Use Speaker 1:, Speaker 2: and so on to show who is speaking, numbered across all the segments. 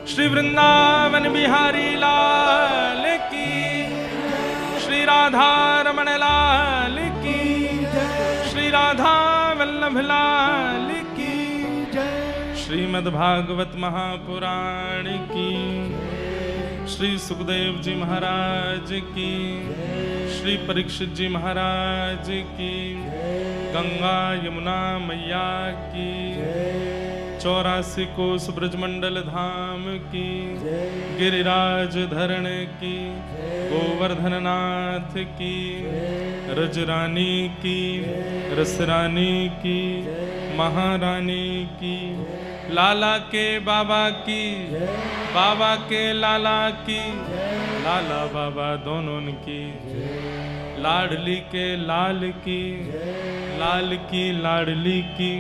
Speaker 1: श्री वृंदावन बिहारी लाल की, श्री राधा रमण लाल की, श्री राधा वल्लभ लाल की, श्रीमद्भागवत महापुराण की, श्री सुखदेव जी महाराज की, श्री परीक्षित जी महाराज की, गंगा यमुना मैया की, 84 कोस ब्रजमंडल धाम की, गिरिराज धरण की, गोवर्धन नाथ की, रजरानी की, रसरानी की, महारानी की, लाला के बाबा की, बाबा के लाला की, लाला बाबा दोनों की, लाडली के लाल की, लाल की लाडली की,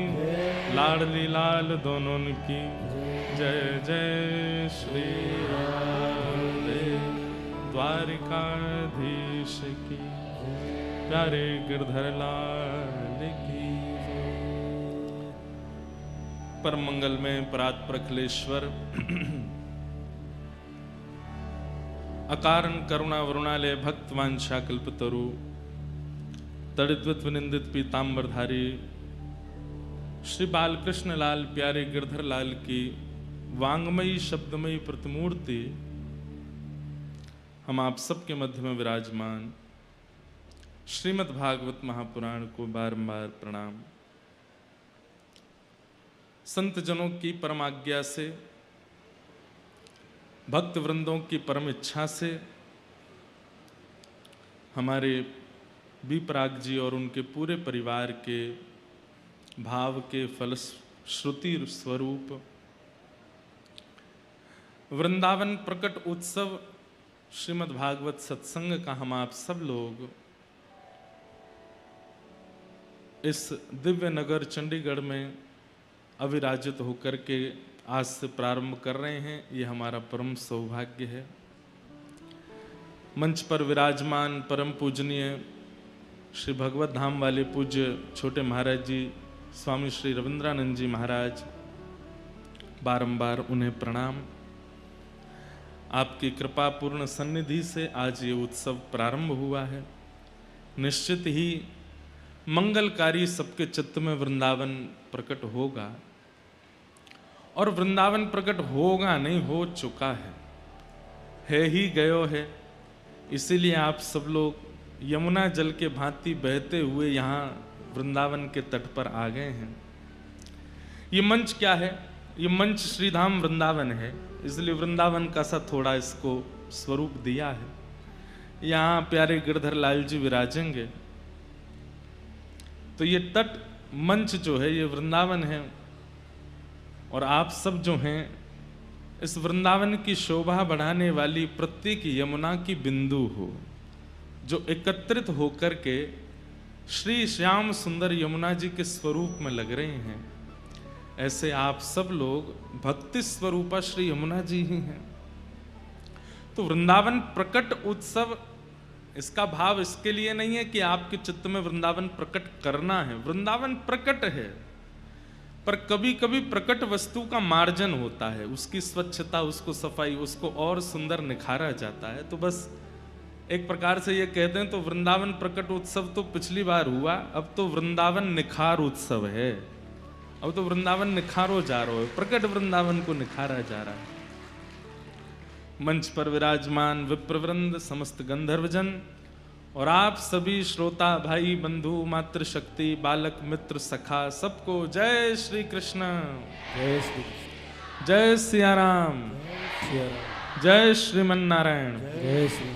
Speaker 1: लाडली लाल दोनों की। जय जय श्री राधे द्वारिकाधीश की, प्यारे गिरधर लाल की। परम मंगल में परात प्रखलेश्वर अकारण करुणा वरुणालय भक्त वांछा कल्पतरु तड़िद्वत विनिंदित पीतांबरधारी श्री बालकृष्ण लाल प्यारे गिरधर लाल की वांगमयी शब्दमयी प्रतिमूर्ति हम आप सबके मध्य में विराजमान श्रीमद् भागवत महापुराण को बारंबार प्रणाम। संत जनों की परम आज्ञा से, भक्त वृंदों की परम इच्छा से हमारे विपराग जी और उनके पूरे परिवार के भाव के फलश्रुति स्वरूप वृंदावन प्रकट उत्सव श्रीमद् भागवत सत्संग का हम आप सब लोग इस दिव्य नगर चंडीगढ़ में अविराजित होकर के आज से प्रारंभ कर रहे हैं। ये हमारा परम सौभाग्य है। मंच पर विराजमान परम पूजनीय श्री भगवत धाम वाले पूज्य छोटे महाराज जी स्वामी श्री रविंद्रानंद जी महाराज, बारंबार उन्हें प्रणाम। आपकी कृपा पूर्ण सन्निधि से आज ये उत्सव प्रारंभ हुआ है। निश्चित ही मंगलकारी सबके चित्त में वृंदावन प्रकट होगा, और वृंदावन प्रकट होगा नहीं, हो चुका है ही गयो है। इसीलिए आप सब लोग यमुना जल के भांति बहते हुए यहाँ वृंदावन के तट पर आ गए हैं। ये मंच क्या है? ये मंच श्रीधाम वृंदावन है, इसलिए वृंदावन का सा थोड़ा इसको स्वरूप दिया है। यहाँ प्यारे गिरधर लाल जी विराजेंगे, तो ये तट मंच जो है ये वृंदावन है, और आप सब जो हैं इस वृंदावन की शोभा बढ़ाने वाली प्रत्येक यमुना की बिंदु हो, जो एकत्रित होकर के श्री श्याम सुंदर यमुना जी के स्वरूप में लग रहे हैं। ऐसे आप सब लोग भक्ति स्वरूपा श्री यमुना जी ही हैं। तो वृंदावन प्रकट उत्सव, इसका भाव इसके लिए नहीं है कि आपके चित्त में वृंदावन प्रकट करना है। वृंदावन प्रकट है, पर कभी कभी प्रकट वस्तु का मार्जन होता है, उसकी स्वच्छता, उसको सफाई, उसको और सुंदर निखारा जाता है। तो बस एक प्रकार से ये कहते हैं, तो वृंदावन प्रकट उत्सव तो पिछली बार हुआ, अब तो वृंदावन निखार उत्सव है। अब तो वृंदावन निखारो जा रहा है, प्रकट वृंदावन को निखारा जा रहा है। मंच पर विराजमान विप्रवृंद, समस्त गंधर्वजन और आप सभी श्रोता भाई बंधु मातृशक्ति बालक मित्र सखा, सबको जय श्री कृष्ण,
Speaker 2: जय श्री कृष्ण,
Speaker 1: जय सिया राम, जय श्रीमन नारायण,
Speaker 2: जय श्री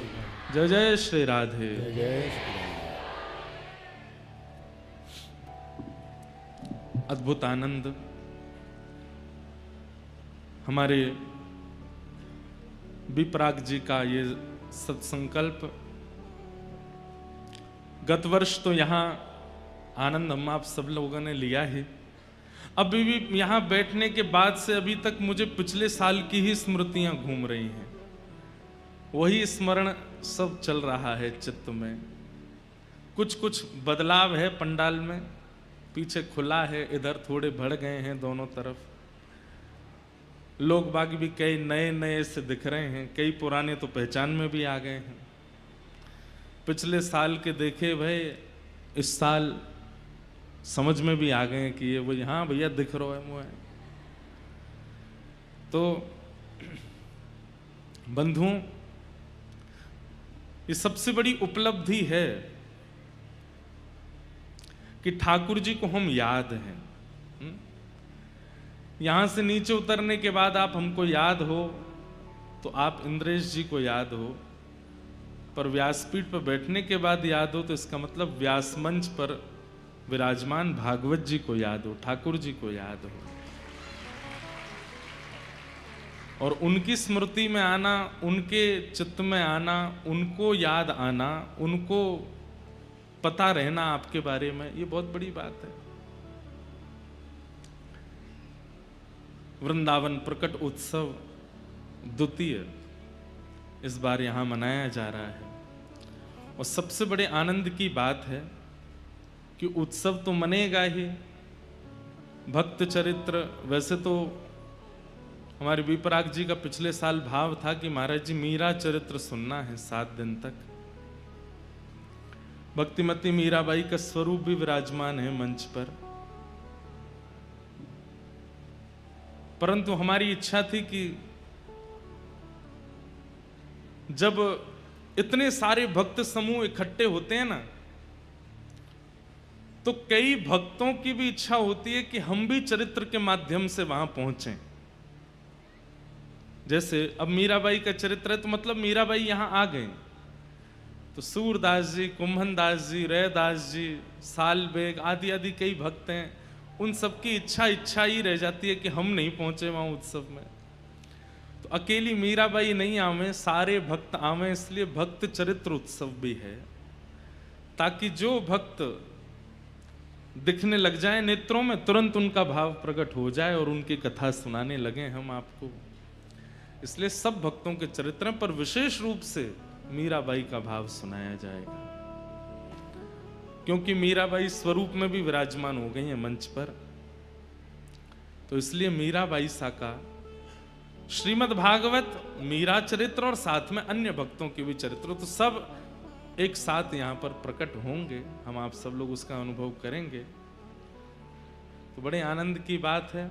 Speaker 1: जय जय श्री राधे।
Speaker 2: जय श्री
Speaker 1: अद्भुत आनंद। हमारे विपराग जी का ये सत्संकल्प, गत वर्ष तो यहाँ आनंद हम आप सब लोगों ने लिया ही। अभी भी यहाँ बैठने के बाद से अभी तक मुझे पिछले साल की ही स्मृतियां घूम रही हैं, वही स्मरण सब चल रहा है चित्त में। कुछ कुछ बदलाव है पंडाल में, पीछे खुला है, इधर थोड़े बढ़ गए हैं दोनों तरफ। लोग बाग भी कई नए नए से दिख रहे हैं, कई पुराने तो पहचान में भी आ गए हैं। पिछले साल के देखे भाई इस साल समझ में भी आ गए हैं कि ये वो, हाँ भैया दिख रहा है मुझे। तो बंधुओं, ये सबसे बड़ी उपलब्धि है कि ठाकुर जी को हम याद हैं। यहां से नीचे उतरने के बाद आप हमको याद हो तो आप इंद्रेश जी को याद हो, पर व्यासपीठ पर बैठने के बाद याद हो तो इसका मतलब व्यास मंच पर विराजमान भागवत जी को याद हो, ठाकुर जी को याद हो। और उनकी स्मृति में आना, उनके चित्त में आना, उनको याद आना, उनको पता रहना आपके बारे में, ये बहुत बड़ी बात है। वृंदावन प्रकट उत्सव द्वितीय इस बार यहां मनाया जा रहा है। और सबसे बड़े आनंद की बात है कि उत्सव तो मनेगा ही, भक्त चरित्र। वैसे तो हमारे विपराग जी का पिछले साल भाव था कि महाराज जी मीरा चरित्र सुनना है 7 दिन तक। भक्तिमती मीराबाई का स्वरूप भी विराजमान है मंच पर। परंतु हमारी इच्छा थी कि जब इतने सारे भक्त समूह इकट्ठे होते हैं ना, तो कई भक्तों की भी इच्छा होती है कि हम भी चरित्र के माध्यम से वहां पहुंचें। जैसे अब मीराबाई का चरित्र है तो मतलब मीराबाई यहां आ गए, तो सूरदास जी, कुंभनदास जी, रैदास जी, सालबेग आदि आदि कई भक्त हैं। उन सबकी इच्छा ही रह जाती है कि हम नहीं पहुंचे वहां उत्सव में। तो अकेली मीराबाई नहीं आवे, सारे भक्त आवे। इसलिए भक्त चरित्र उत्सव भी है, ताकि जो भक्त दिखने लग जाए नेत्रों में, तुरंत उनका भाव प्रकट हो जाए और उनकी कथा सुनाने लगे हम आपको। इसलिए सब भक्तों के चरित्र पर विशेष रूप से मीराबाई का भाव सुनाया जाएगा, क्योंकि मीराबाई स्वरूप में भी विराजमान हो गई है मंच पर। तो इसलिए मीराबाई सा का श्रीमद् भागवत, मीरा चरित्र और साथ में अन्य भक्तों के भी चरित्र, तो सब एक साथ यहां पर प्रकट होंगे। हम आप सब लोग उसका अनुभव करेंगे, तो बड़े आनंद की बात है।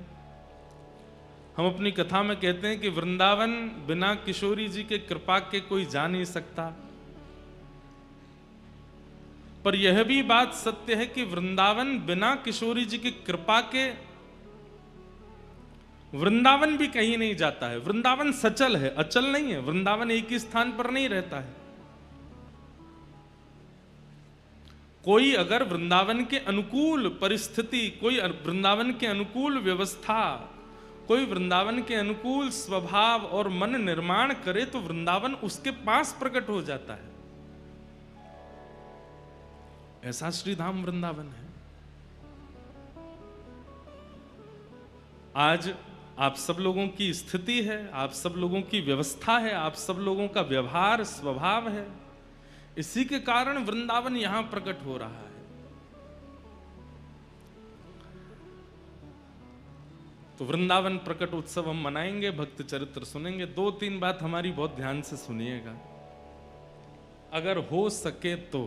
Speaker 1: हम अपनी कथा में कहते हैं कि वृंदावन बिना किशोरी जी के कृपा के कोई जा नहीं सकता। पर यह भी बात सत्य है कि वृंदावन बिना किशोरी जी की कृपा के वृंदावन भी कहीं नहीं जाता है। वृंदावन सचल है, अचल नहीं है। वृंदावन एक ही स्थान पर नहीं रहता है। कोई अगर वृंदावन के अनुकूल परिस्थिति, कोई वृंदावन के अनुकूल व्यवस्था, कोई वृंदावन के अनुकूल स्वभाव और मन निर्माण करे तो वृंदावन उसके पास प्रकट हो जाता है। ऐसा श्रीधाम वृंदावन है। आज आप सब लोगों की स्थिति है, आप सब लोगों की व्यवस्था है, आप सब लोगों का व्यवहार स्वभाव है, इसी के कारण वृंदावन यहां प्रकट हो रहा है। तो वृंदावन प्रकट उत्सव हम मनाएंगे, भक्त चरित्र सुनेंगे। 2-3 बात हमारी बहुत ध्यान से सुनिएगा, अगर हो सके तो।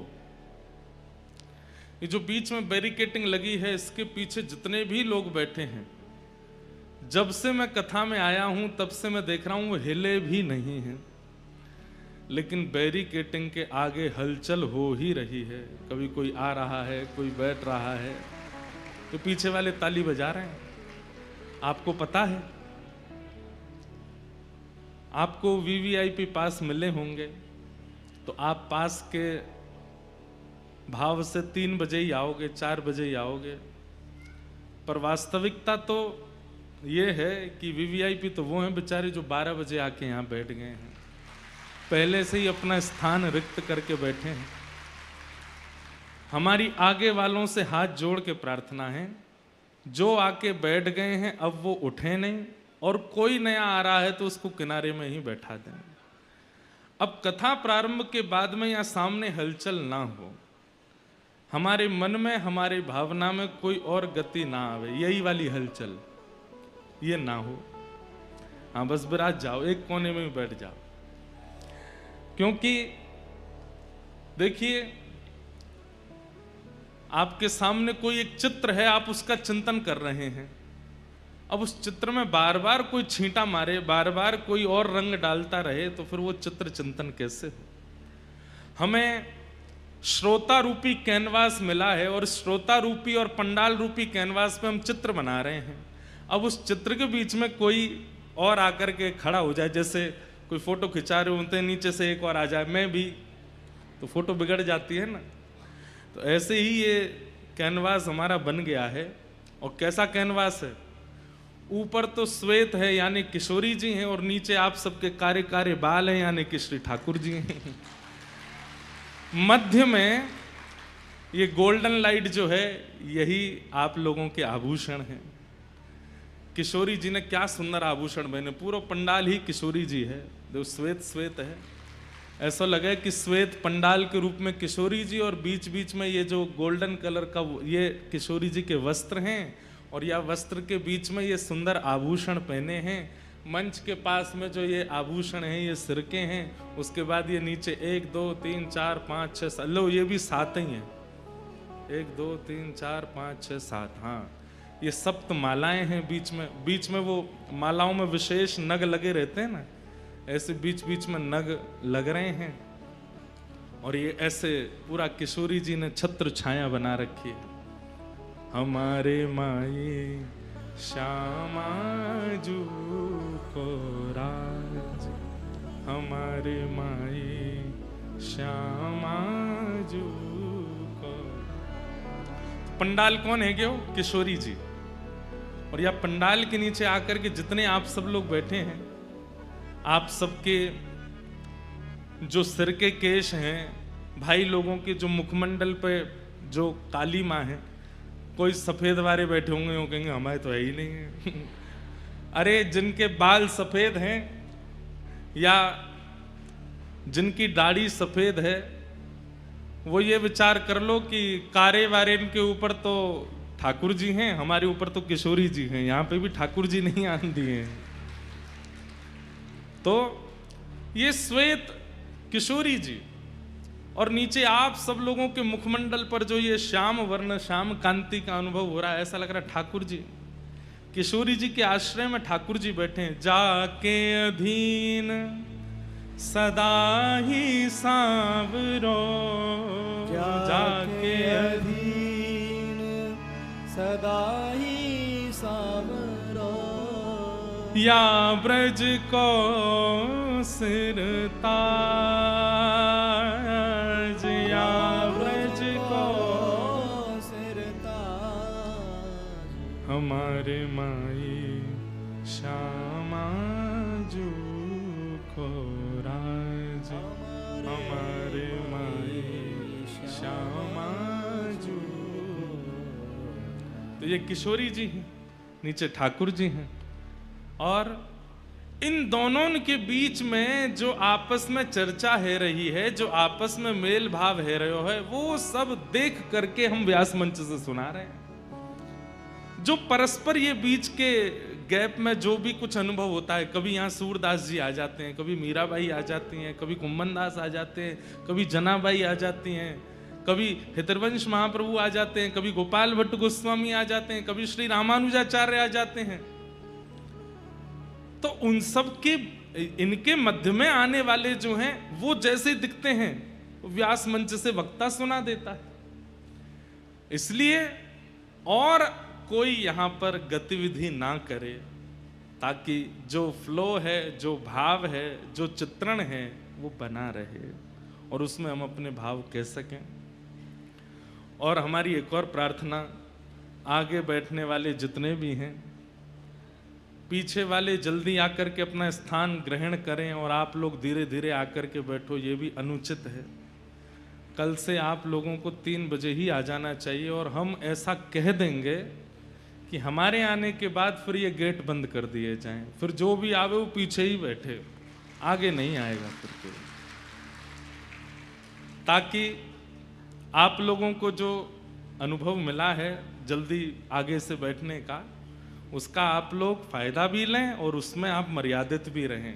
Speaker 1: ये जो बीच में बैरिकेटिंग लगी है, इसके पीछे जितने भी लोग बैठे हैं, जब से मैं कथा में आया हूं तब से मैं देख रहा हूं वो हिले भी नहीं हैं, लेकिन बैरिकेटिंग के आगे हलचल हो ही रही है। कभी कोई आ रहा है, कोई बैठ रहा है, तो पीछे वाले ताली बजा रहे हैं। आपको पता है, आपको वीवीआईपी पास मिले होंगे, तो आप पास के भाव से 3 बजे ही आओगे, 4 बजे ही आओगे। पर वास्तविकता तो ये है कि वीवीआईपी तो वो हैं बेचारे जो 12 बजे आके यहाँ बैठ गए हैं, पहले से ही अपना स्थान रिक्त करके बैठे हैं। हमारी आगे वालों से हाथ जोड़ के प्रार्थना है, जो आके बैठ गए हैं अब वो उठे नहीं, और कोई नया आ रहा है तो उसको किनारे में ही बैठा दें। अब कथा प्रारंभ के बाद में या सामने हलचल ना हो, हमारे मन में, हमारे भावना में कोई और गति ना आवे, यही वाली हलचल ये ना हो। हाँ बस विराज जाओ, एक कोने में बैठ जाओ। क्योंकि देखिए, आपके सामने कोई एक चित्र है, आप उसका चिंतन कर रहे हैं। अब उस चित्र में बार बार कोई छींटा मारे, बार बार कोई और रंग डालता रहे, तो फिर वो चित्र चिंतन कैसे हो? हमें श्रोता रूपी कैनवास मिला है, और श्रोता रूपी और पंडाल रूपी कैनवास पे हम चित्र बना रहे हैं। अब उस चित्र के बीच में कोई और आकर के खड़ा हो जाए, जैसे कोई फोटो खिंचा रहे होते हैं, नीचे से एक और आ जाए, मैं भी, तो फोटो बिगड़ जाती है ना। तो ऐसे ही ये कैनवास हमारा बन गया है। और कैसा कैनवास है? ऊपर तो श्वेत है यानी किशोरी जी हैं, और नीचे आप सबके कारे कारे बाल हैं यानी कि श्री ठाकुर जी हैं। मध्य में ये गोल्डन लाइट जो है, यही आप लोगों के आभूषण हैं। किशोरी जी ने क्या सुंदर आभूषण पहने, पूरा पंडाल ही किशोरी जी है। जो श्वेत श्वेत है, ऐसा लगे कि श्वेत पंडाल के रूप में किशोरी जी, और बीच बीच में ये जो गोल्डन कलर का ये किशोरी जी के वस्त्र हैं, और यह वस्त्र के बीच में ये सुंदर आभूषण पहने हैं। मंच के पास में जो ये आभूषण हैं, ये सिर के हैं। उसके बाद ये नीचे 1 2 3 4 5 6 7, लो ये भी 7 ही हैं। 1 2 3 4 5 6 7, हाँ ये सप्त मालाएं हैं। बीच में वो मालाओं में विशेष नग लगे रहते हैं ना, ऐसे बीच बीच में नग लग रहे हैं। और ये ऐसे पूरा किशोरी जी ने छत्र छाया बना रखी है। हमारे माई श्यामा जू को राज, हमारे माई श्यामा जू को। पंडाल कौन है क्यों? किशोरी जी। और यह पंडाल के नीचे आकर के जितने आप सब लोग बैठे हैं, आप सबके जो सिर के केश हैं, भाई लोगों के जो मुखमंडल पे जो काली माँ है, कोई सफेद वाले बैठे होंगे, वो कहेंगे हमारे तो है ही नहीं है। अरे जिनके बाल सफेद हैं या जिनकी दाढ़ी सफेद है, वो ये विचार कर लो कि कारे वारे के ऊपर तो ठाकुर जी हैं, हमारे ऊपर तो किशोरी जी हैं। यहाँ पे भी ठाकुर जी नहीं आन दिए हैं। तो ये श्वेत किशोरी जी, और नीचे आप सब लोगों के मुखमंडल पर जो ये श्याम वर्ण, श्याम कांति का अनुभव हो रहा है, ऐसा लग रहा है ठाकुर जी, किशोरी जी के आश्रय में ठाकुर जी बैठे हैं। जाके अधीन सदा ही सांवरो,
Speaker 2: जाके अधीन सदा ही सांवरो,
Speaker 1: या ब्रज को सिर ताज, या ब्रज को
Speaker 2: सिर ताज,
Speaker 1: हमारे माई श्यामा जू को राज, हमारे माई श्यामा जू। तो ये किशोरी जी हैं, नीचे ठाकुर जी हैं। और इन दोनों के बीच में जो आपस में चर्चा है रही है, जो आपस में मेल भाव है रहे है, वो सब देख करके हम व्यास मंच से सुना रहे हैं। जो परस्पर ये बीच के गैप में जो भी कुछ अनुभव होता है, कभी यहाँ सूरदास जी आ जाते हैं, कभी मीराबाई आ जाती हैं, कभी कुम्मन दास आ जाते हैं, कभी जनाबाई आ जाती हैं, कभी हितरवंश महाप्रभु आ जाते हैं, कभी गोपाल भट्ट गोस्वामी आ जाते हैं, कभी श्री रामानुजाचार्य आ जाते हैं। तो उन सब के इनके मध्य में आने वाले जो हैं, वो जैसे दिखते हैं, व्यास मंच से वक्ता सुना देता है। इसलिए और कोई यहां पर गतिविधि ना करे, ताकि जो फ्लो है, जो भाव है, जो चित्रण है, वो बना रहे और उसमें हम अपने भाव कह सकें। और हमारी एक और प्रार्थना, आगे बैठने वाले जितने भी हैं, पीछे वाले जल्दी आकर के अपना स्थान ग्रहण करें और आप लोग धीरे धीरे आकर के बैठो, ये भी अनुचित है। कल से आप लोगों को 3 बजे ही आ जाना चाहिए, और हम ऐसा कह देंगे कि हमारे आने के बाद फिर ये गेट बंद कर दिए जाएं, फिर जो भी आवे वो पीछे ही बैठे, आगे नहीं आएगा फिर कोई, ताकि आप लोगों को जो अनुभव मिला है जल्दी आगे से बैठने का, उसका आप लोग फायदा भी लें और उसमें आप मर्यादित भी रहें।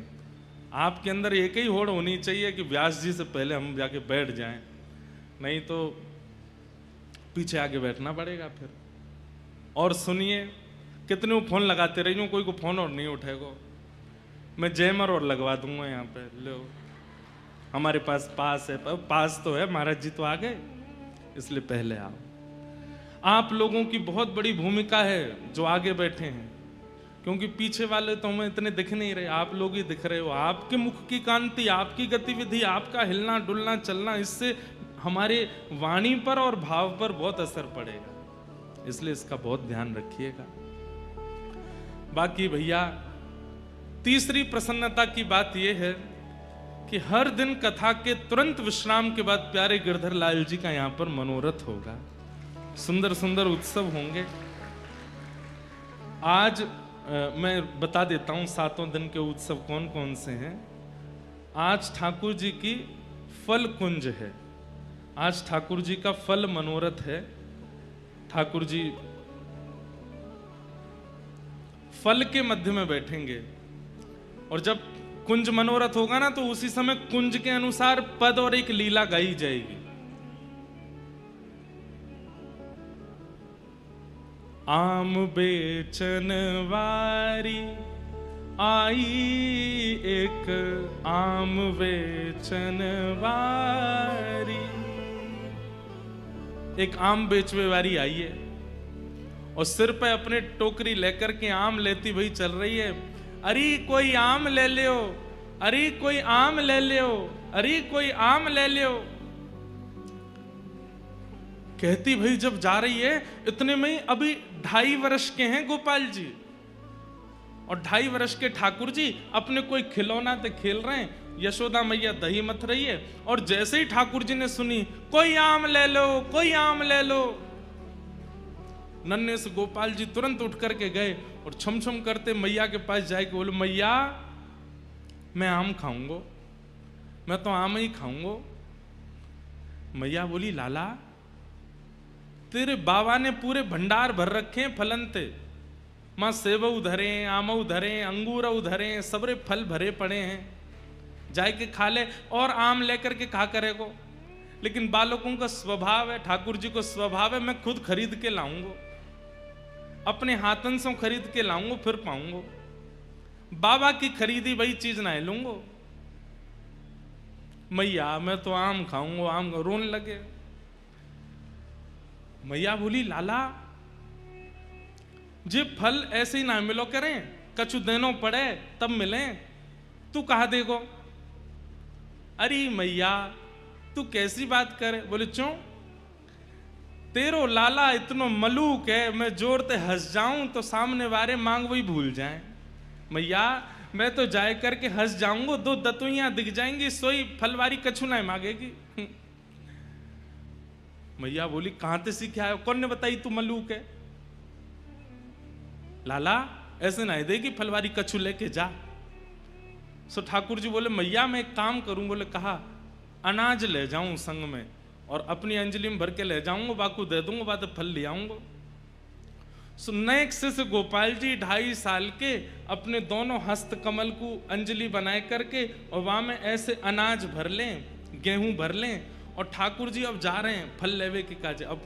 Speaker 1: आपके अंदर एक ही होड़ होनी चाहिए कि व्यास जी से पहले हम जाके बैठ जाएं, नहीं तो पीछे आके बैठना पड़ेगा फिर। और सुनिए, कितने फोन लगाते रही हूँ, कोई को फोन और नहीं उठेगा, मैं जैमर और लगवा दूंगा यहाँ पे। लो, हमारे पास पास है, पास तो है, महाराज जी तो आ गए, इसलिए पहले आओ। आप लोगों की बहुत बड़ी भूमिका है जो आगे बैठे हैं, क्योंकि पीछे वाले तो हमें इतने दिख नहीं रहे, आप लोग ही दिख रहे हो। आपके मुख की कांति, आपकी गतिविधि, आपका हिलना डुलना चलना, इससे हमारे वाणी पर और भाव पर बहुत असर पड़ेगा, इसलिए इसका बहुत ध्यान रखिएगा। बाकी भैया, तीसरी प्रसन्नता की बात यह है कि हर दिन कथा के तुरंत विश्राम के बाद प्यारे गिरधर लाल जी का यहां पर मनोरथ होगा, सुंदर सुंदर उत्सव होंगे। आज मैं बता देता हूं 7 दिन के उत्सव कौन कौन से हैं। आज ठाकुर जी की फल कुंज है, आज ठाकुर जी का फल मनोरथ है। ठाकुर जी फल के मध्य में बैठेंगे, और जब कुंज मनोरथ होगा ना, तो उसी समय कुंज के अनुसार पद और एक लीला गाई जाएगी। आम बेचन वारी आई, एक आम बेचन वारी। एक आम बेचवे वारी आई है और सिर पे अपने टोकरी लेकर के आम लेती हुई चल रही है। अरे कोई आम ले लियो, अरे कोई आम ले लियो, अरे कोई आम ले लियो, कहती भाई जब जा रही है। इतने में ही अभी 2.5 वर्ष के हैं गोपाल जी, और 2.5 वर्ष के ठाकुर जी अपने कोई खिलौना ते खेल रहे हैं। यशोदा मैया दही मथ रही है, और जैसे ही ठाकुर जी ने सुनी कोई आम ले लो, कोई आम ले लो, नन्हे से गोपाल जी तुरंत उठ करके गए और छम छम करते मैया के पास जाके बोले, मैया मैं आम खाऊंगा, मैं तो आम ही खाऊंगा। मैया बोली, लाला तेरे बाबा ने पूरे भंडार भर रखे हैं फलनते, मां सेब उधरे, आम उधरे, अंगूर उधरे, सबरे फल भरे पड़े हैं, जाए के खा ले। और आम लेकर के खा करेगो? लेकिन बालकों का स्वभाव है, ठाकुर जी को स्वभाव है, मैं खुद खरीद के लाऊंगा, अपने हाथन से खरीद के लाऊंगा, फिर पाऊंगा। बाबा की खरीदी वही चीज ना लूंगा। मैया मैं तो आम खाऊंगा, आम रोने लगे। मैया बोली, लाला जे फल ऐसे ही ना मिलो करें, कछु देनो पड़े तब मिले, तू कहा देगो? अरे मैया तू कैसी बात करे? बोले क्यों? तेरो लाला इतनो मलूक है, मैं जोर ते हंस जाऊं तो सामने वाले मांग वही भूल जाएं। मैया मैं तो जाए करके हंस जाऊंगा, 2 दतुइयां दिख जाएंगी, सोई फलवारी कछु ना मांगेगी। मैया बोली, कहां से सीखे आयो? कौन ने बताई तू मलूक है? लाला ऐसे ना देगी फलवारी, कछु लेके जा। सो ठाकुर जी बोले, मैया मैं एक काम करूं। बोले कहा, अनाज ले जाऊं संग में, और अपनी अंजलि में भर के ले जाऊंगा, बाकू दे दूंगा, बात फल ले आऊंगा। सो नेक्स्ट से गोपाल जी 2.5 साल के अपने दोनों हस्त कमल को अंजलि बनाए करके, और वहां में ऐसे अनाज भर लें, गेहूं भर लें, और ठाकुर जी अब जा रहे हैं फल लेवे के काज। अब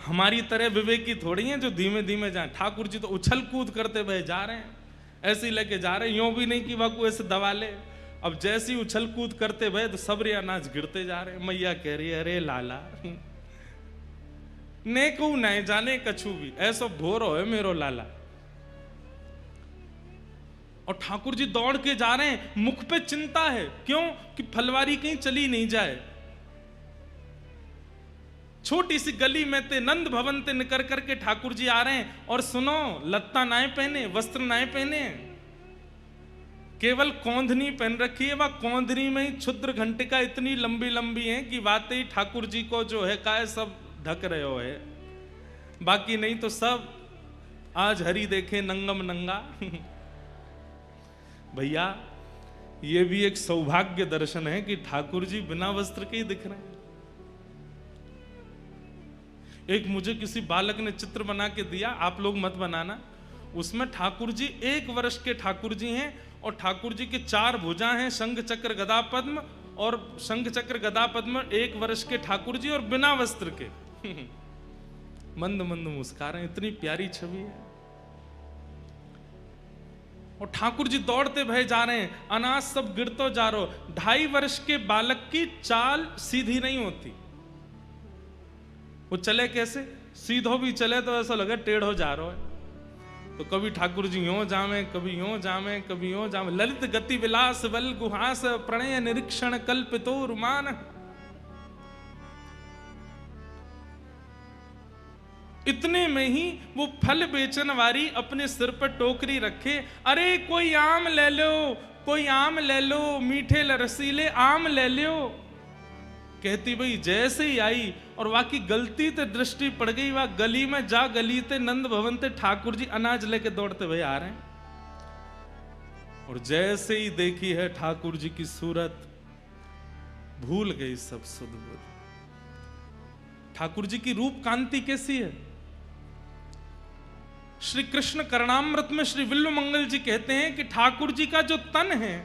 Speaker 1: हमारी तरह विवेकी थोड़ी हैं जो धीमे धीमे जाए, ठाकुर जी तो उछल कूद करते हुए जा रहे हैं, ऐसे ही लेके जा रहे हैं, यूं भी नहीं कि बाकू ऐसे दबा ले। अब जैसे ही उछल कूद करते हुए तो सबरे अनाज गिरते जा रहे हैं। मैया कह रही है, अरे लाला ने को नहीं जाने कछु भी, ऐसा भोर हो मेरो लाला। और ठाकुर जी दौड़ के जा रहे हैं, मुख पे चिंता है, क्यों? कि फलवारी कहीं चली नहीं जाए। छोटी सी गली में ते नंद भवन ते निकल करके ठाकुर जी आ रहे हैं, और सुनो, लत्ता नाए पहने, वस्त्र नाए पहने, केवल कौंधनी पहन रखी है। वह कौंधनी में ही क्षुद्र घंटिका इतनी लंबी लंबी है कि वाकई ठाकुर जी को जो है काय सब ढक रहे हो है, बाकी नहीं तो सब आज हरि देखे नंगम नंगा। भैया ये भी एक सौभाग्य दर्शन है कि ठाकुर जी बिना वस्त्र के ही दिख रहे हैं। एक मुझे किसी बालक ने चित्र बना के दिया, आप लोग मत बनाना। उसमें ठाकुर जी 1 वर्ष के ठाकुर जी हैं और ठाकुर जी के 4 भुजा हैं, शंख चक्र गदा पद्म, और शंख चक्र गदा पद्म 1 वर्ष के ठाकुर जी और बिना वस्त्र के मंद मंद मुस्कुरा रहे हैं। इतनी प्यारी छवि है। और ठाकुर जी दौड़ते भय जा रहे हैं, अनाज सब गिरतो जा रहा हो। 2.5 वर्ष के बालक की चाल सीधी नहीं होती। वो चले कैसे? सीधो भी चले तो ऐसा लगे टेढ़ो जा रहा है। तो कभी ठाकुर जी यूं जामे, कभी यूं जामे, कभी यूं जामे। ललित गति विलास बल गुहास, प्रणय निरीक्षण कल्पितो रुमान। इतने में ही वो फल बेचन वाली अपने सिर पर टोकरी रखे, अरे कोई आम ले लो, कोई आम ले लो, मीठे रसीले आम ले लो। कहती भाई जैसे ही आई और वाकई गलती ते दृष्टि पड़ गई, वह गली में जा गली ते नंद भवन ते ठाकुर जी अनाज लेके दौड़ते हुए आ रहे हैं। और जैसे ही देखी है ठाकुर जी की सूरत, भूल गई सब सुध बुध। ठाकुर जी की रूप कांति कैसी है? श्री कृष्ण करणामृत में श्री विल्व मंगल जी कहते हैं कि ठाकुर जी का जो तन है,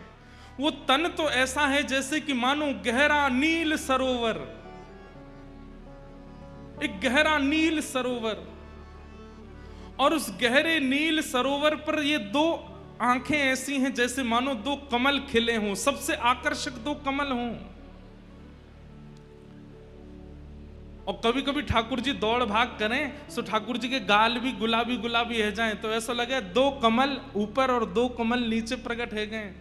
Speaker 1: वो तन तो ऐसा है जैसे कि मानो गहरा नील सरोवर, एक गहरा नील सरोवर। और उस गहरे नील सरोवर पर ये 2 आंखें ऐसी हैं जैसे मानो 2 कमल खिले हों, सबसे आकर्षक 2 कमल हों। और कभी कभी ठाकुर जी दौड़ भाग करें तो ठाकुर जी के गाल भी गुलाबी गुलाबी है जाएं, तो ऐसा लगे 2 कमल ऊपर और 2 कमल नीचे प्रकट है गए।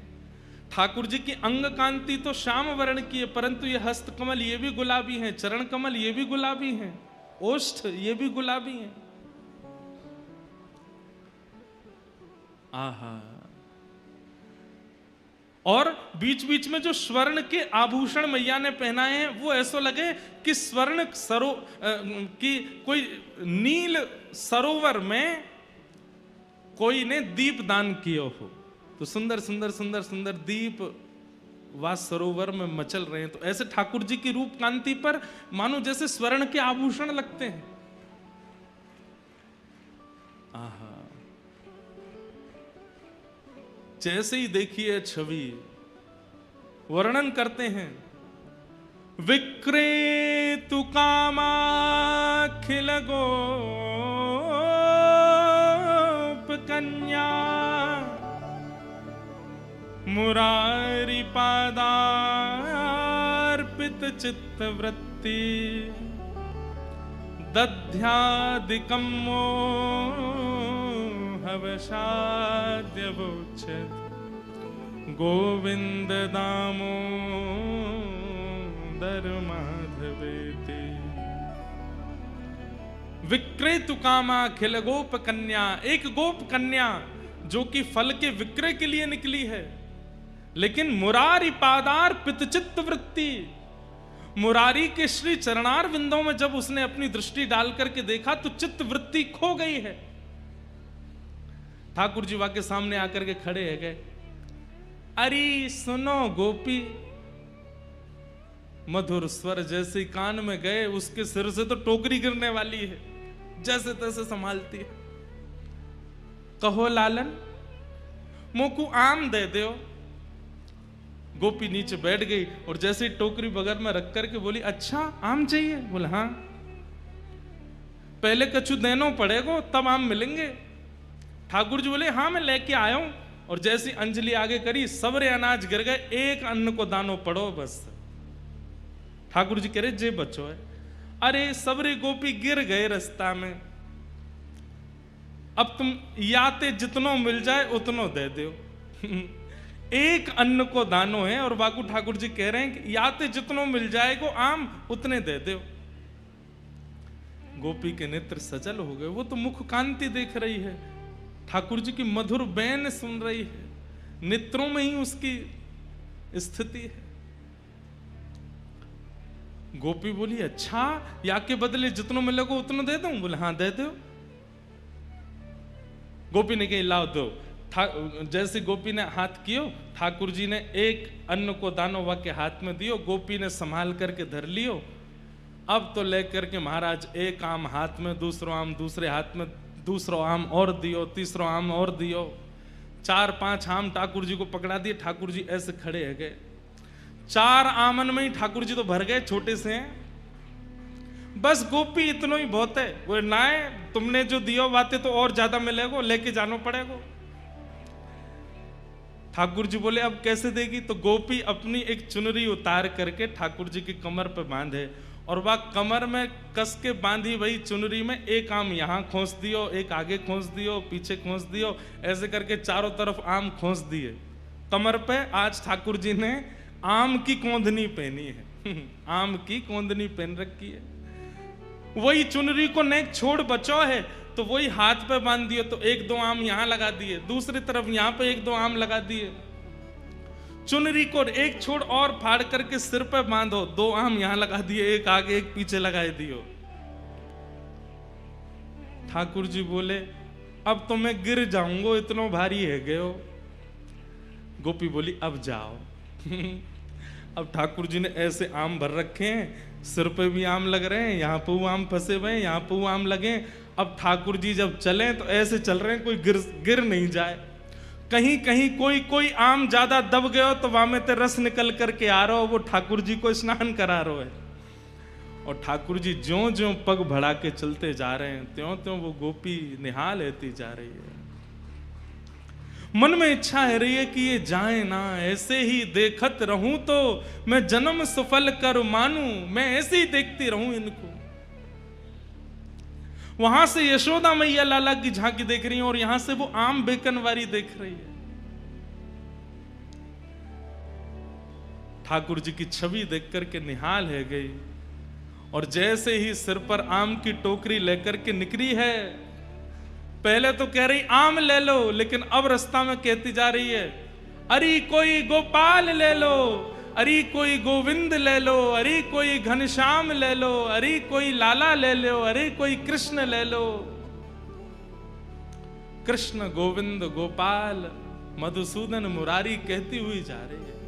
Speaker 1: ठाकुर जी की अंग कांति तो श्याम वर्ण की है, परंतु ये हस्त कमल ये भी गुलाबी हैं, चरण कमल ये भी गुलाबी हैं, ओष्ठ ये भी गुलाबी हैं। आहा। और बीच बीच में जो स्वर्ण के आभूषण मैया ने पहनाए हैं, वो ऐसा लगे कि स्वर्ण की कोई नील सरोवर में कोई ने दीप दान किया हो। तो सुंदर सुंदर सुंदर सुंदर दीप वा सरोवर में मचल रहे हैं। तो ऐसे ठाकुर जी की रूप कांति पर मानो जैसे स्वर्ण के आभूषण लगते हैं। आहा। जैसे ही देखिए छवि, वर्णन करते हैं, विक्रेतु कामाखिल गोप कन्या, मुरारी पादार्पित चित्त वृत्ति, दध्यादिकं मोहवशाद्यवोच्यत, गोविंद दामोदर माधवेति। विक्रेतु कामाखिल गोप कन्या, एक गोप कन्या जो कि फल के विक्रय के लिए निकली है, लेकिन मुरारी पादार पितचित्त वृत्ति, मुरारी के श्री चरणार विंदों में जब उसने अपनी दृष्टि डाल करके देखा तो चित्त वृत्ति खो गई है। ठाकुर जी वहां के सामने आकर के खड़े है गए, अरे सुनो गोपी, मधुर स्वर जैसे कान में गए उसके सिर से तो टोकरी गिरने वाली है, जैसे तैसे संभालती है। कहो लालन, मोकू आम दे दो। गोपी नीचे बैठ गई और जैसे ही टोकरी बगल में रख करके बोली, अच्छा आम चाहिए? बोला हाँ। पहले कछु देनो पड़ेगा तब आम मिलेंगे। ठाकुर जी बोले हाँ मैं लेके आया हूं। और जैसी अंजलि आगे करी, सबरे अनाज गिर गए, एक अन्न को दानो पड़ो बस। ठाकुर जी कह रहे जे बच्चो है। अरे सबरे गोपी गिर गए रास्ता में, अब तुम याते जितनो मिल जाए उतनो दे दो। एक अन्न को दानो है और बाकू ठाकुर जी कह रहे हैं कि याते जितनो मिल जाएगो आम उतने दे दो। गोपी के नेत्र सजल हो गए, वो तो मुख कांति देख रही है, ठाकुर जी की मधुर बैन सुन रही है, नेत्रों में ही उसकी स्थिति है। गोपी बोली अच्छा, या के बदले जितनो मिलेगो उतनो दे दूं? बोले हाँ दे दो। गोपी ने कही लाओ दो। जैसे गोपी ने हाथ कियो, ठाकुर जी ने एक अन्न को दानो वा के हाथ में दियो, गोपी ने संभाल करके धर लियो। अब तो लेकर के महाराज एक आम हाथ में, दूसरा आम दूसरे हाथ में दूसरो आम और दियो, तीसरो आम और दियो, 4-5 आम ठाकुर जी को पकड़ा दिए। ठाकुर जी ऐसे खड़े है गए, 4 आमन में ही ठाकुर जी तो भर गए, छोटे से हैं। बस गोपी इतना ही बहुत है, वो ना है तुमने जो दियो बातें तो और ज्यादा मिलेगो, लेके जाना पड़ेगा। ठाकुर जी बोले अब कैसे देगी? तो गोपी अपनी एक चुनरी उतार करके ठाकुर जी की कमर पे बांधे, और वह कमर में कस के बांधी वही चुनरी में एक आम यहाँ खोस दियो, एक आगे खोस दियो, पीछे खोस दियो, ऐसे करके चारों तरफ आम खोस दिए कमर पे। आज ठाकुर जी ने आम की कोंदनी पहनी है आम की कोंदनी पहन रखी है। वही चुनरी को नेक छोड़ बचो है, तो वही हाथ पे बांध दिए, तो 1-2 आम यहां लगा दिए, दूसरी तरफ यहां पे 1-2 आम लगा दिए। चुनरी को एक छोड़ और फाड़ करके सिर पे बांधो, 2 आम यहां लगा दिए, एक आगे एक पीछे लगाए दियो। ठाकुर जी बोले अब तो मैं गिर जाऊंगा, इतना भारी है गए हो। गोपी बोली अब जाओ अब ठाकुर जी ने ऐसे आम भर रखे हैं, सिर पे भी आम लग रहे हैं, यहाँ पे आम फंसे हुए हैं, यहाँ पे आम लगे। अब ठाकुर जी जब चले तो ऐसे चल रहे हैं कोई गिर नहीं जाए। कहीं कहीं कोई आम ज्यादा दब गए हो तो वहां में ते रस निकल करके आ रहा हो, वो ठाकुर जी को स्नान करा रहा है। और ठाकुर जी ज्यों ज्यों पग बढ़ा के चलते जा रहे हैं, त्यों त्यों वो गोपी निहाल लेती जा रही है। मन में इच्छा है रही है कि ये जाए ना, ऐसे ही देखत रहूं तो मैं जन्म सफल कर मानूं, मैं ऐसे ही देखती रहूं इनको। वहां से यशोदा मैया लाला की झांकी देख रही है, और यहां से वो आम बेकनवारी देख रही है। ठाकुर जी की छवि देख करके निहाल है गई, और जैसे ही सिर पर आम की टोकरी लेकर के निकली है, पहले तो कह रही आम ले लो, लेकिन अब रास्ता में कहती जा रही है अरे कोई गोपाल ले लो, अरे कोई गोविंद ले लो, अरे कोई घनश्याम ले लो, अरे कोई लाला ले लो, अरे कोई कृष्ण ले लो। कृष्ण गोविंद गोपाल मधुसूदन मुरारी कहती हुई जा रही है।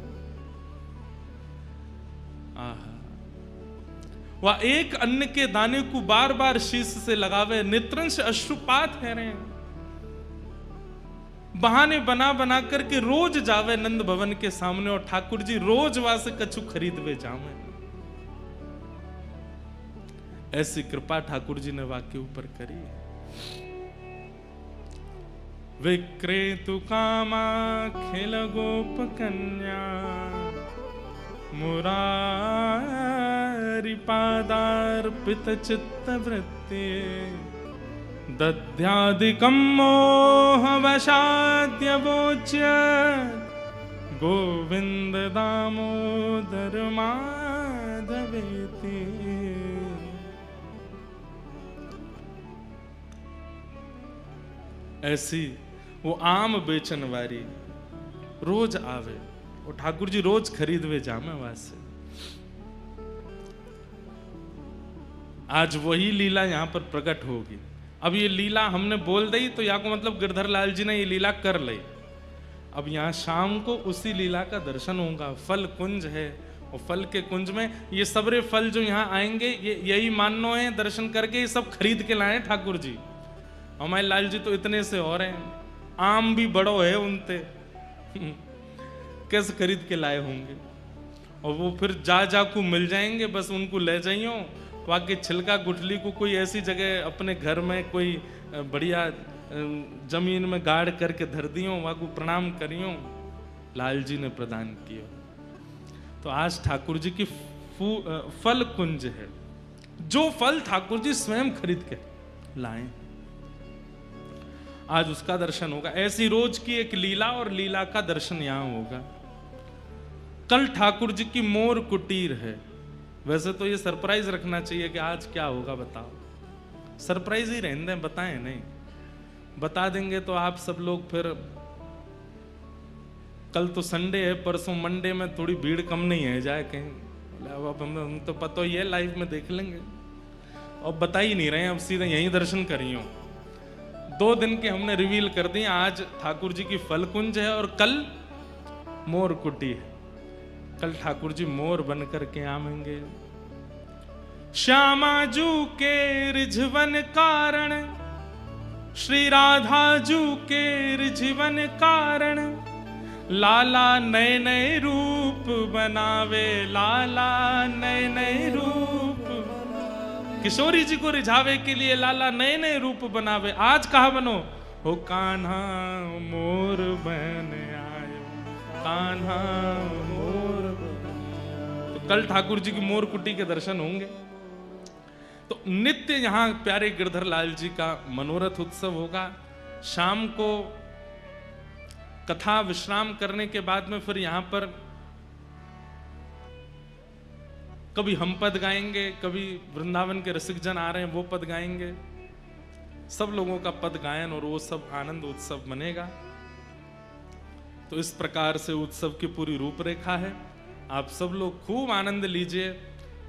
Speaker 1: आहा, वह एक अन्न के दाने को बार बार शीश से लगावे, नेत्रंश अश्रुपात है रहे, बहाने बना बना करके रोज जावे नंद भवन के सामने, और ठाकुर जी रोज वहां से कछु खरीदवे जावे। ऐसी कृपा ठाकुर जी ने वाक्य ऊपर करी है। विक्रेतु कामा खेल गोप कन्या, मुरारी पादार्पित चित्त वृत्ति, दध्यादिकं मोह वशाद्य वोच्य, गोविंद दामोदर माधवेति। ऐसी वो आम बेचन वाली रोज आवे, और ठाकुर जी रोज खरीदवे जामे वहां से। आज वही लीला यहां पर प्रकट होगी। अब ये लीला हमने बोल दी तो या को मतलब गिरधर लाल जी ने ये लीला कर ली। अब यहाँ शाम को उसी लीला का दर्शन होगा। फल कुंज है, और फल के कुंज में ये सबरे फल जो यहाँ आएंगे, ये यही मानो है दर्शन करके ये सब खरीद के लाए ठाकुर जी। हमारे लाल जी तो इतने से हो रहे हैं, आम भी बड़ो है उनते कैसे खरीद के लाए होंगे। और वो फिर जा को मिल जाएंगे, बस उनको ले जाइयो। वहाँ के छिलका गुठली को कोई ऐसी जगह अपने घर में कोई बढ़िया जमीन में गाड़ करके धर दियो, वहाँ को प्रणाम करियो, लाल जी ने प्रदान किया। तो आज ठाकुर जी की फल कुंज है, जो फल ठाकुर जी स्वयं खरीद के लाए, आज उसका दर्शन होगा। ऐसी रोज की एक लीला, और लीला का दर्शन यहां होगा। कल ठाकुर जी की मोर कुटीर है। वैसे तो ये सरप्राइज रखना चाहिए कि आज क्या होगा बताओ, सरप्राइज ही रहने दें, बताएं नहीं, बता देंगे तो आप सब लोग फिर, कल तो संडे है, परसों मंडे में थोड़ी भीड़ कम नहीं है जाए कहीं, अब हम तो पता ही है लाइव में देख लेंगे, और बता ही नहीं रहे, अब सीधे यहीं दर्शन करियो। 2 दिन के हमने रिवील कर दिए, आज ठाकुर जी की फल कुंज है और कल मोर कुटी है। कल ठाकुर जी मोर बन करके आवेंगे। श्यामा जू के रिझवन कारण श्री राधा जू के रिझवन कारण, लाला नए नए रूप बनावे, लाला नए नए रूप। किशोरी जी को रिझावे के लिए लाला नए नए रूप बनावे। आज कहा बनो हो कान्हा मोर बन आयो, कान्हा मोर बन। तो कल ठाकुर जी की मोर कुटी के दर्शन होंगे। तो नित्य यहां प्यारे गिरधर लाल जी का मनोरथ उत्सव होगा। शाम को कथा विश्राम करने के बाद में फिर यहां पर कभी हम पद गाएंगे, कभी वृंदावन के रसिक जन आ रहे हैं वो पद गाएंगे। सब लोगों का पद गायन और वो सब आनंद उत्सव बनेगा। तो इस प्रकार से उत्सव की पूरी रूपरेखा है। आप सब लोग खूब आनंद लीजिए।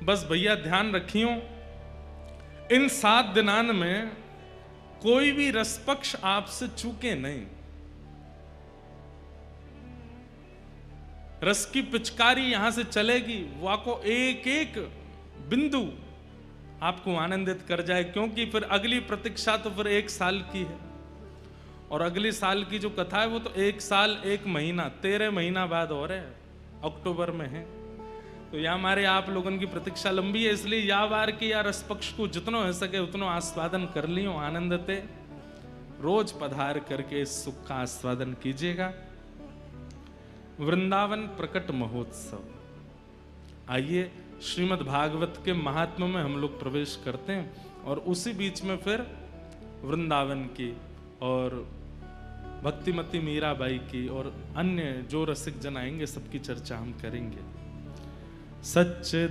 Speaker 1: बस भैया ध्यान रखियो, इन 7 दिनान में कोई भी रसपक्ष आपसे चूके नहीं। रस की पिचकारी यहां से चलेगी, वो आपको एक एक बिंदु आपको आनंदित कर जाए, क्योंकि फिर अगली प्रतीक्षा तो फिर 1 साल की है। और अगले साल की जो कथा है वो तो 1 साल 1 महीना 13 महीना बाद हो रहे हैं, अक्टूबर में है। तो या हमारे आप लोगों की प्रतीक्षा लंबी है, इसलिए या बार की या रस पक्ष को जितना हो सके उतना आस्वादन कर लियो, आनंदते रोज पधार करके इस सुख का आस्वादन कीजिएगा। वृंदावन प्रकट महोत्सव। आइए श्रीमद् भागवत के महात्म्य में हम लोग प्रवेश करते हैं और उसी बीच में फिर वृंदावन की और भक्तिमती मीराबाई की और अन्य जो रसिक जन आएंगे सबकी चर्चा हम करेंगे। सच्चिदानंद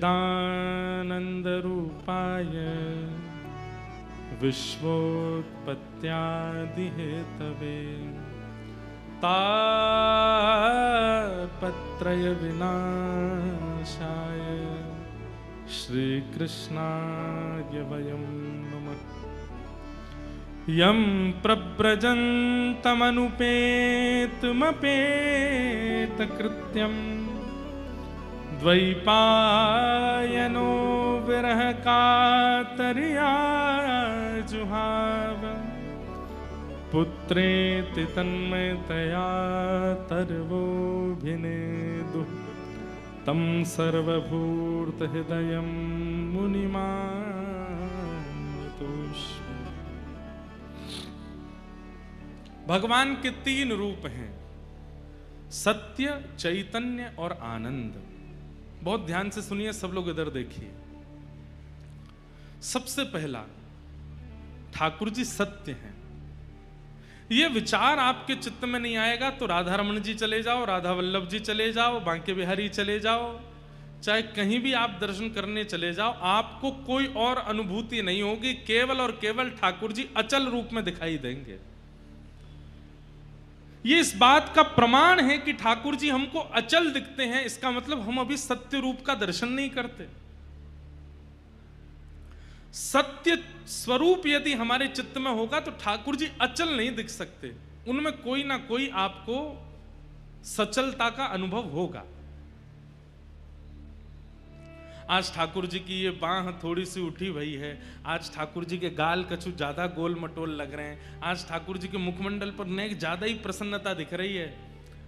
Speaker 1: रूपाय विश्वोत्पत्त्यादि हेतवे तापत्रय विनाशाय श्री कृष्णाय वयं नमः। यं प्रव्रजन्तमनुपेतमपेतकृत्यं द्वैपायनो विरह कातर्या जुहाव। पुत्रेति तन्मयतया तर्वोऽभिनेदुः तं सर्वभूतहृदयं मुनिमानतोऽस्मि। भगवान के 3 रूप हैं, सत्य, चैतन्य और आनंद। बहुत ध्यान से सुनिए, सब लोग इधर देखिए। सबसे पहला, ठाकुर जी सत्य हैं। ये विचार आपके चित्त में नहीं आएगा तो राधा रमन जी चले जाओ, राधा वल्लभ जी चले जाओ, बांके बिहारी चले जाओ, चाहे कहीं भी आप दर्शन करने चले जाओ, आपको कोई और अनुभूति नहीं होगी। केवल और केवल ठाकुर जी अचल रूप में दिखाई देंगे। ये इस बात का प्रमाण है कि ठाकुर जी हमको अचल दिखते हैं, इसका मतलब हम अभी सत्य रूप का दर्शन नहीं करते। सत्य स्वरूप यदि हमारे चित्त में होगा तो ठाकुर जी अचल नहीं दिख सकते, उनमें कोई ना कोई आपको सचलता का अनुभव होगा। आज ठाकुर जी की ये बांह थोड़ी सी उठी हुई है, आज ठाकुर जी के गाल कछु ज्यादा गोल मटोल लग रहे हैं, आज ठाकुर जी के मुखमंडल पर नेक ज्यादा ही प्रसन्नता दिख रही है।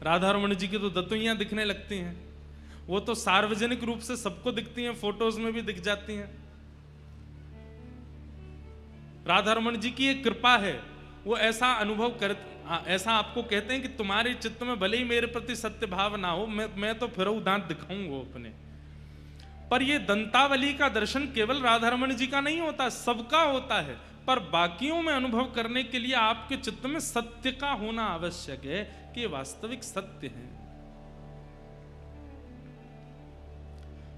Speaker 1: राधा रमन जी की तो दतुइयां दिखने लगती हैं, वो तो सार्वजनिक रूप से सबको दिखती हैं, फोटोज में भी दिख जाती हैं। राधा रमन जी की एक कृपा है, वो ऐसा अनुभव कर, ऐसा आपको कहते हैं कि तुम्हारे चित्त में भले ही मेरे प्रति सत्य भाव ना हो, मैं तो फिर दांत दिखाऊंगा अपने। पर ये दंतावली का दर्शन केवल राधा रमन जी का नहीं होता, सबका होता है। पर बाकियों में अनुभव करने के लिए आपके चित्त में सत्य का होना आवश्यक है कि ये वास्तविक सत्य है।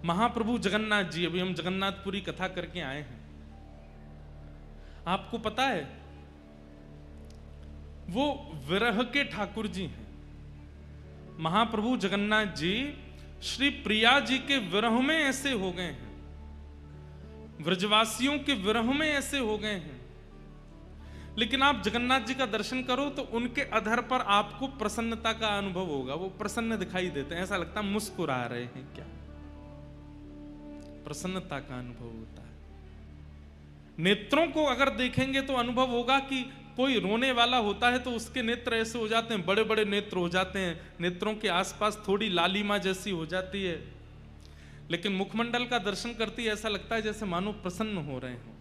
Speaker 1: महाप्रभु जगन्नाथ जी, अभी हम जगन्नाथपुरी कथा करके आए हैं। आपको पता है वो विरह के ठाकुर जी हैं। महाप्रभु जगन्नाथ जी श्री प्रिया जी के विरह में ऐसे हो गए हैं, व्रजवासियों के विरह में ऐसे हो गए हैं। लेकिन आप जगन्नाथ जी का दर्शन करो तो उनके अधर पर आपको प्रसन्नता का अनुभव होगा, वो प्रसन्न दिखाई देते हैं, ऐसा लगता है मुस्कुरा रहे हैं क्या, प्रसन्नता का अनुभव होता है। नेत्रों को अगर देखेंगे तो अनुभव होगा कि कोई रोने वाला होता है तो उसके नेत्र ऐसे हो जाते हैं, बड़े बड़े नेत्र हो जाते हैं, नेत्रों के आसपास थोड़ी लालिमा जैसी हो जाती है, लेकिन मुखमंडल का दर्शन करती है ऐसा लगता है जैसे मानो प्रसन्न हो रहे हो।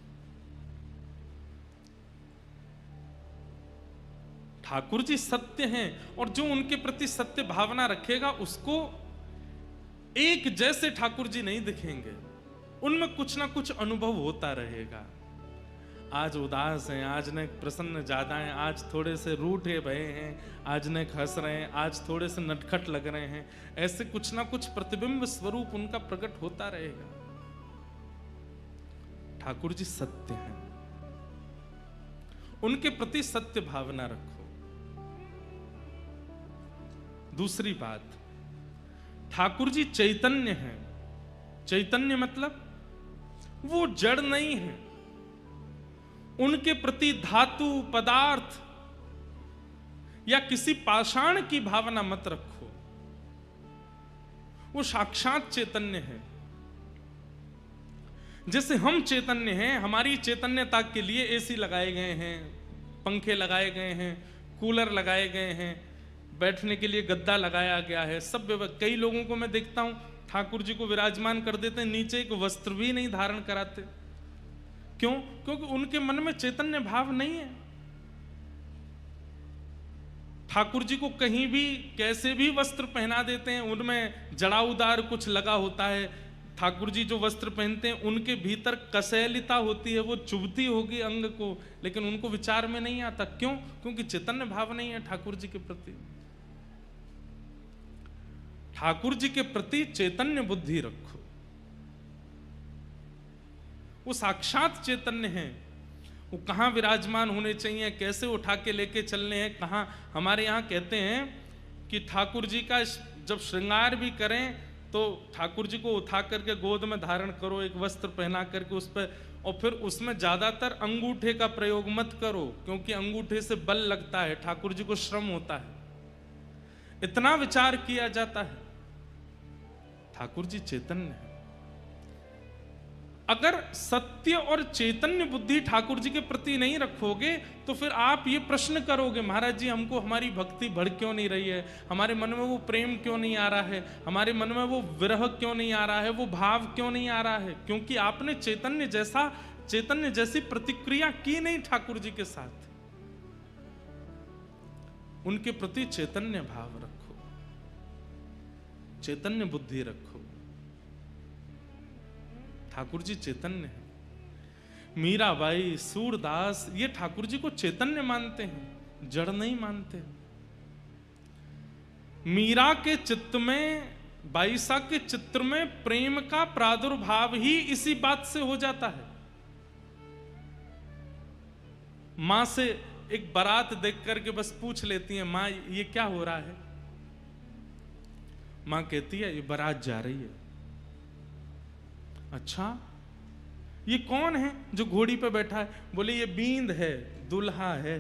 Speaker 1: ठाकुर जी सत्य हैं, और जो उनके प्रति सत्य भावना रखेगा उसको एक जैसे ठाकुर जी नहीं दिखेंगे, उनमें कुछ ना कुछ अनुभव होता रहेगा। आज उदास हैं, आज न प्रसन्न ज्यादा हैं, आज थोड़े से रूठे भये हैं, आज न हंस रहे हैं, आज थोड़े से नटखट लग रहे हैं, ऐसे कुछ ना कुछ प्रतिबिंब स्वरूप उनका प्रकट होता रहेगा। ठाकुर जी सत्य हैं, उनके प्रति सत्य भावना रखो। दूसरी बात, ठाकुर जी चैतन्य हैं। चैतन्य मतलब वो जड़ नहीं है, उनके प्रति धातु पदार्थ या किसी पाषाण की भावना मत रखो, वो साक्षात चैतन्य है। जैसे हम चैतन्य हैं, हमारी चैतन्यता के लिए एसी लगाए गए हैं, पंखे लगाए गए हैं, कूलर लगाए गए हैं, बैठने के लिए गद्दा लगाया गया है, सब। कई लोगों को मैं देखता हूं ठाकुर जी को विराजमान कर देते हैं, नीचे एक वस्त्र भी नहीं धारण कराते। क्यों? क्योंकि उनके मन में चैतन्य भाव नहीं है। ठाकुर जी को कहीं भी कैसे भी वस्त्र पहना देते हैं, उनमें जड़ाउदार कुछ लगा होता है। ठाकुर जी जो वस्त्र पहनते हैं उनके भीतर कसैलिता होती है, वो चुभती होगी अंग को, लेकिन उनको विचार में नहीं आता। क्यों? क्योंकि चैतन्य भाव नहीं है ठाकुर जी के प्रति। ठाकुर जी के प्रति चैतन्य बुद्धि रखो, वो साक्षात चैतन्य हैं। वो कहाँ विराजमान होने चाहिए, कैसे उठा के लेके चलने हैं, कहाँ। हमारे यहाँ कहते हैं कि ठाकुर जी का जब श्रृंगार भी करें तो ठाकुर जी को उठा करके गोद में धारण करो, एक वस्त्र पहना करके उस पर, और फिर उसमें ज्यादातर अंगूठे का प्रयोग मत करो, क्योंकि अंगूठे से बल लगता है, ठाकुर जी को श्रम होता है। इतना विचार किया जाता है। ठाकुर जी चैतन्य है। अगर सत्य और चैतन्य बुद्धि ठाकुर जी के प्रति नहीं रखोगे तो फिर आप ये प्रश्न करोगे, महाराज जी हमको हमारी भक्ति बढ़ क्यों नहीं रही है, हमारे मन में वो प्रेम क्यों नहीं आ रहा है, हमारे मन में वो विरह क्यों नहीं आ रहा है, वो भाव क्यों नहीं आ रहा है? क्योंकि आपने चैतन्य जैसी प्रतिक्रिया की नहीं ठाकुर जी के साथ। उनके प्रति चैतन्य भाव रखो, चैतन्य बुद्धि रखो। ठाकुर जी चैतन्य है। मीराबाई, सूरदास ये ठाकुर जी को चैतन्य मानते हैं, जड़ नहीं मानते। मीरा के चित्त में, बाईसा के चित्र में प्रेम का प्रादुर्भाव ही इसी बात से हो जाता है। मां से एक बारात देख करके बस पूछ लेती है, मां ये क्या हो रहा है? मां कहती है ये बारात जा रही है। अच्छा, ये कौन है जो घोड़ी पे बैठा है? बोले ये बींद है, दुल्हा है,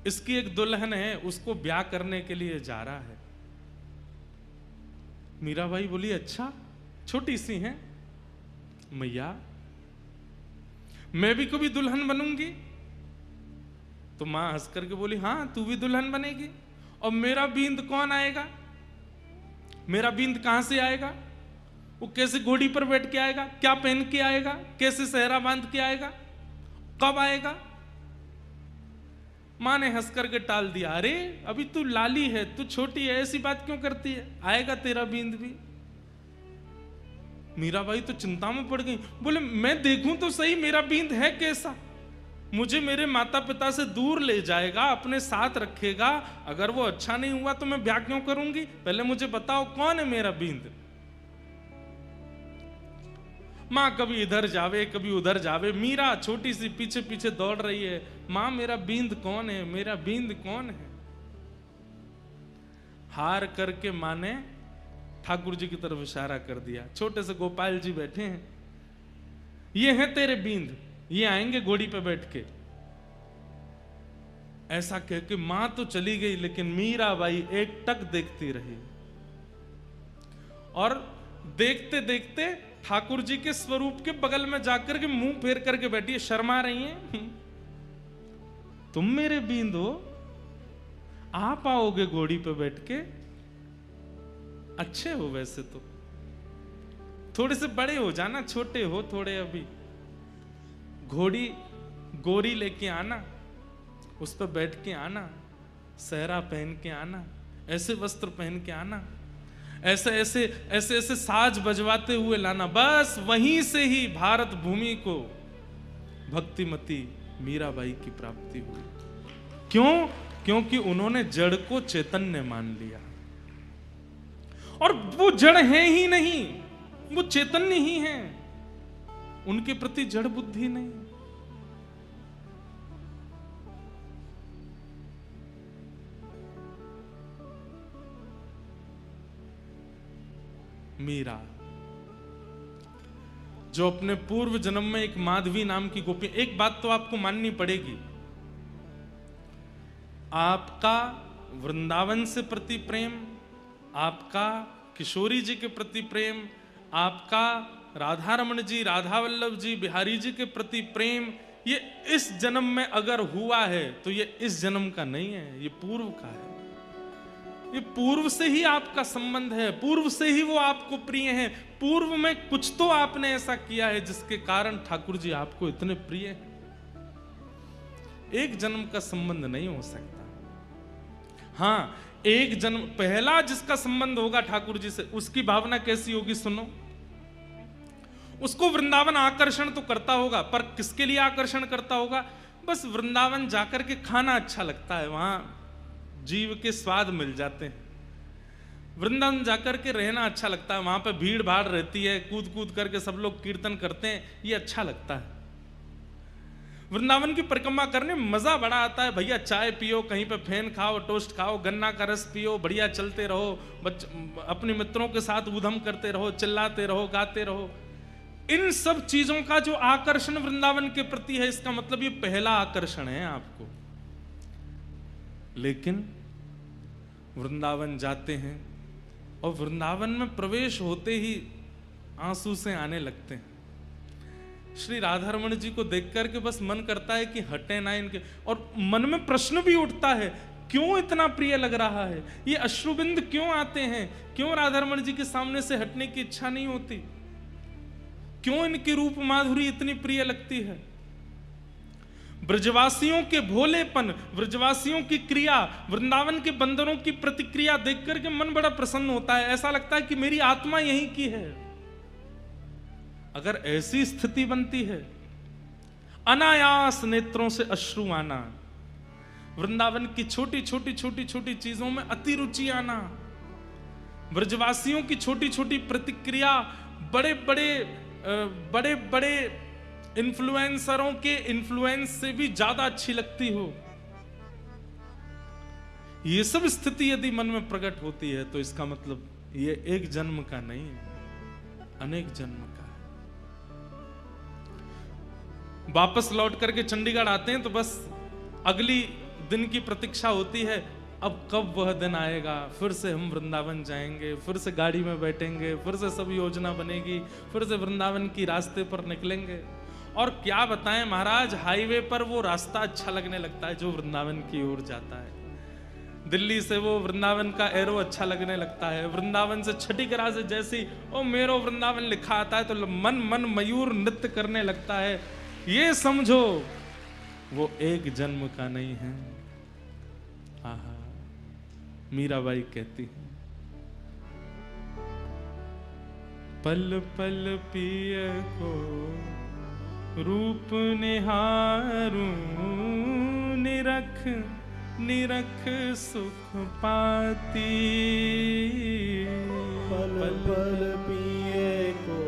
Speaker 1: इसकी एक दुल्हन है, उसको ब्याह करने के लिए जा रहा है। मीराबाई बोली अच्छा, छोटी सी है। मैया मैं भी कभी दुल्हन बनूंगी? तो मां हंस करके बोली हाँ तू भी दुल्हन बनेगी। और मेरा बींद कौन आएगा? मेरा बींद कहां से आएगा? वो कैसे घोड़ी पर बैठ के आएगा? क्या पहन के आएगा? कैसे सेहरा बांध के आएगा? कब आएगा? मां ने हंस करके टाल दिया, अरे अभी तू लाली है, तू छोटी है, ऐसी बात क्यों करती है, आएगा तेरा बींद भी। मीराबाई तो चिंता में पड़ गई, बोले मैं देखूं तो सही मेरा बींद है कैसा? मुझे मेरे माता पिता से दूर ले जाएगा, अपने साथ रखेगा, अगर वो अच्छा नहीं हुआ तो मैं ब्याह क्यों करूंगी? पहले मुझे बताओ कौन है मेरा बींद। मां कभी इधर जावे कभी उधर जावे, मीरा छोटी सी पीछे पीछे दौड़ रही है, मां मेरा बींद कौन है, मेरा बींद कौन है? हार करके मां ने ठाकुर जी की तरफ इशारा कर दिया। छोटे से गोपाल जी बैठे हैं, ये हैं तेरे बींद, ये आएंगे घोड़ी पे बैठ के। ऐसा कह के मां तो चली गई, लेकिन मीराबाई एक टक देखती रही, और देखते देखते ठाकुर जी के स्वरूप के बगल में जाकर के मुंह फेर करके बैठी है। शर्मा रही हैं, तुम मेरे बींद हो, आप आओगे घोड़ी पे बैठ के, अच्छे हो वैसे तो, थोड़े से बड़े हो जाना, छोटे हो थोड़े अभी, घोड़ी गोरी लेके आना, उस पर बैठ के आना, सहरा पहन के आना, ऐसे वस्त्र पहन के आना, ऐसे ऐसे ऐसे ऐसे साज बजवाते हुए लाना। बस वहीं से ही भारत भूमि को भक्तिमती मीराबाई की प्राप्ति हुई। क्यों? क्योंकि उन्होंने जड़ को चैतन्य मान लिया, और वो जड़ है ही नहीं, वो चैतन्य ही है, उनके प्रति जड़ बुद्धि नहीं। मीरा जो अपने पूर्व जन्म में एक माधवी नाम की गोपी, एक बात तो आपको माननी पड़ेगी, आपका वृंदावन से प्रति प्रेम, आपका किशोरी जी के प्रति प्रेम, आपका राधा रमण जी, राधा वल्लभ जी, बिहारी जी के प्रति प्रेम, ये इस जन्म में अगर हुआ है तो ये इस जन्म का नहीं है, ये पूर्व का है। ये पूर्व से ही आपका संबंध है, पूर्व से ही वो आपको प्रिय हैं, पूर्व में कुछ तो आपने ऐसा किया है जिसके कारण ठाकुर जी आपको इतने प्रिय हैं। एक जन्म का संबंध नहीं हो सकता। हाँ, एक जन्म पहला जिसका संबंध होगा ठाकुर जी से, उसकी भावना कैसी होगी सुनो। उसको वृंदावन आकर्षण तो करता होगा, पर किसके लिए आकर्षण करता होगा? बस वृंदावन जाकर के खाना अच्छा लगता है, वहां जीव के स्वाद मिल जाते हैं। वृंदावन जाकर के रहना अच्छा लगता है, वहां पे भीड़ भाड़ रहती है, कूद कूद करके सब लोग कीर्तन करते हैं, ये अच्छा लगता है। वृंदावन की परिक्रमा करने में मजा बड़ा आता है भैया। चाय पियो, कहीं पे फेन खाओ, टोस्ट खाओ, गन्ना का रस पियो, बढ़िया चलते रहो, अपने मित्रों के साथ ऊधम करते रहो, चिल्लाते रहो, गाते रहो। इन सब चीजों का जो आकर्षण वृंदावन के प्रति है, इसका मतलब ये पहला आकर्षण है आपको। लेकिन वृंदावन जाते हैं और वृंदावन में प्रवेश होते ही आंसू से आने लगते हैं। श्री राधा रमण जी को देख करके बस मन करता है कि हटे ना इनके, और मन में प्रश्न भी उठता है, क्यों इतना प्रिय लग रहा है, ये अश्रुबिंद क्यों आते हैं, क्यों राधा रमण जी के सामने से हटने की इच्छा नहीं होती, क्यों इनकी रूप माधुरी इतनी प्रिय लगती है। ब्रजवासियों के भोलेपन, ब्रजवासियों की क्रिया, वृंदावन के बंदरों की प्रतिक्रिया देख करके मन बड़ा प्रसन्न होता है। ऐसा लगता है कि मेरी आत्मा यहीं की है। अगर ऐसी स्थिति बनती है, अनायास नेत्रों से अश्रु आना, वृंदावन की छोटी छोटी छोटी छोटी चीजों में अति रुचि आना, ब्रजवासियों की छोटी छोटी प्रतिक्रिया बड़े बड़े इन्फ्लुएंसरों के इन्फ्लुएंस से भी ज्यादा अच्छी लगती हो, ये सब स्थिति यदि मन में प्रकट होती है तो इसका मतलब ये एक जन्म का नहीं है, अनेक जन्म का है। वापस लौट करके चंडीगढ़ आते हैं तो बस अगली दिन की प्रतीक्षा होती है, अब कब वह दिन आएगा, फिर से हम वृंदावन जाएंगे, फिर से गाड़ी में बैठेंगे, फिर से सब योजना बनेगी, फिर से वृंदावन की रास्ते पर निकलेंगे। और क्या बताएं महाराज, हाईवे पर वो रास्ता अच्छा लगने लगता है जो वृंदावन की ओर जाता है। दिल्ली से वो वृंदावन का एरो अच्छा लगने लगता है, वृंदावन से छठीकरा से जैसी ओ मेरो वृंदावन लिखा आता है तो मन मन मयूर नृत्य करने लगता है। ये समझो वो एक जन्म का नहीं है। आहा, मीराबाई कहती है, पल पल पिय को रूप निहारूं, निरख निरख सुख पाती।
Speaker 2: पल पल पिए को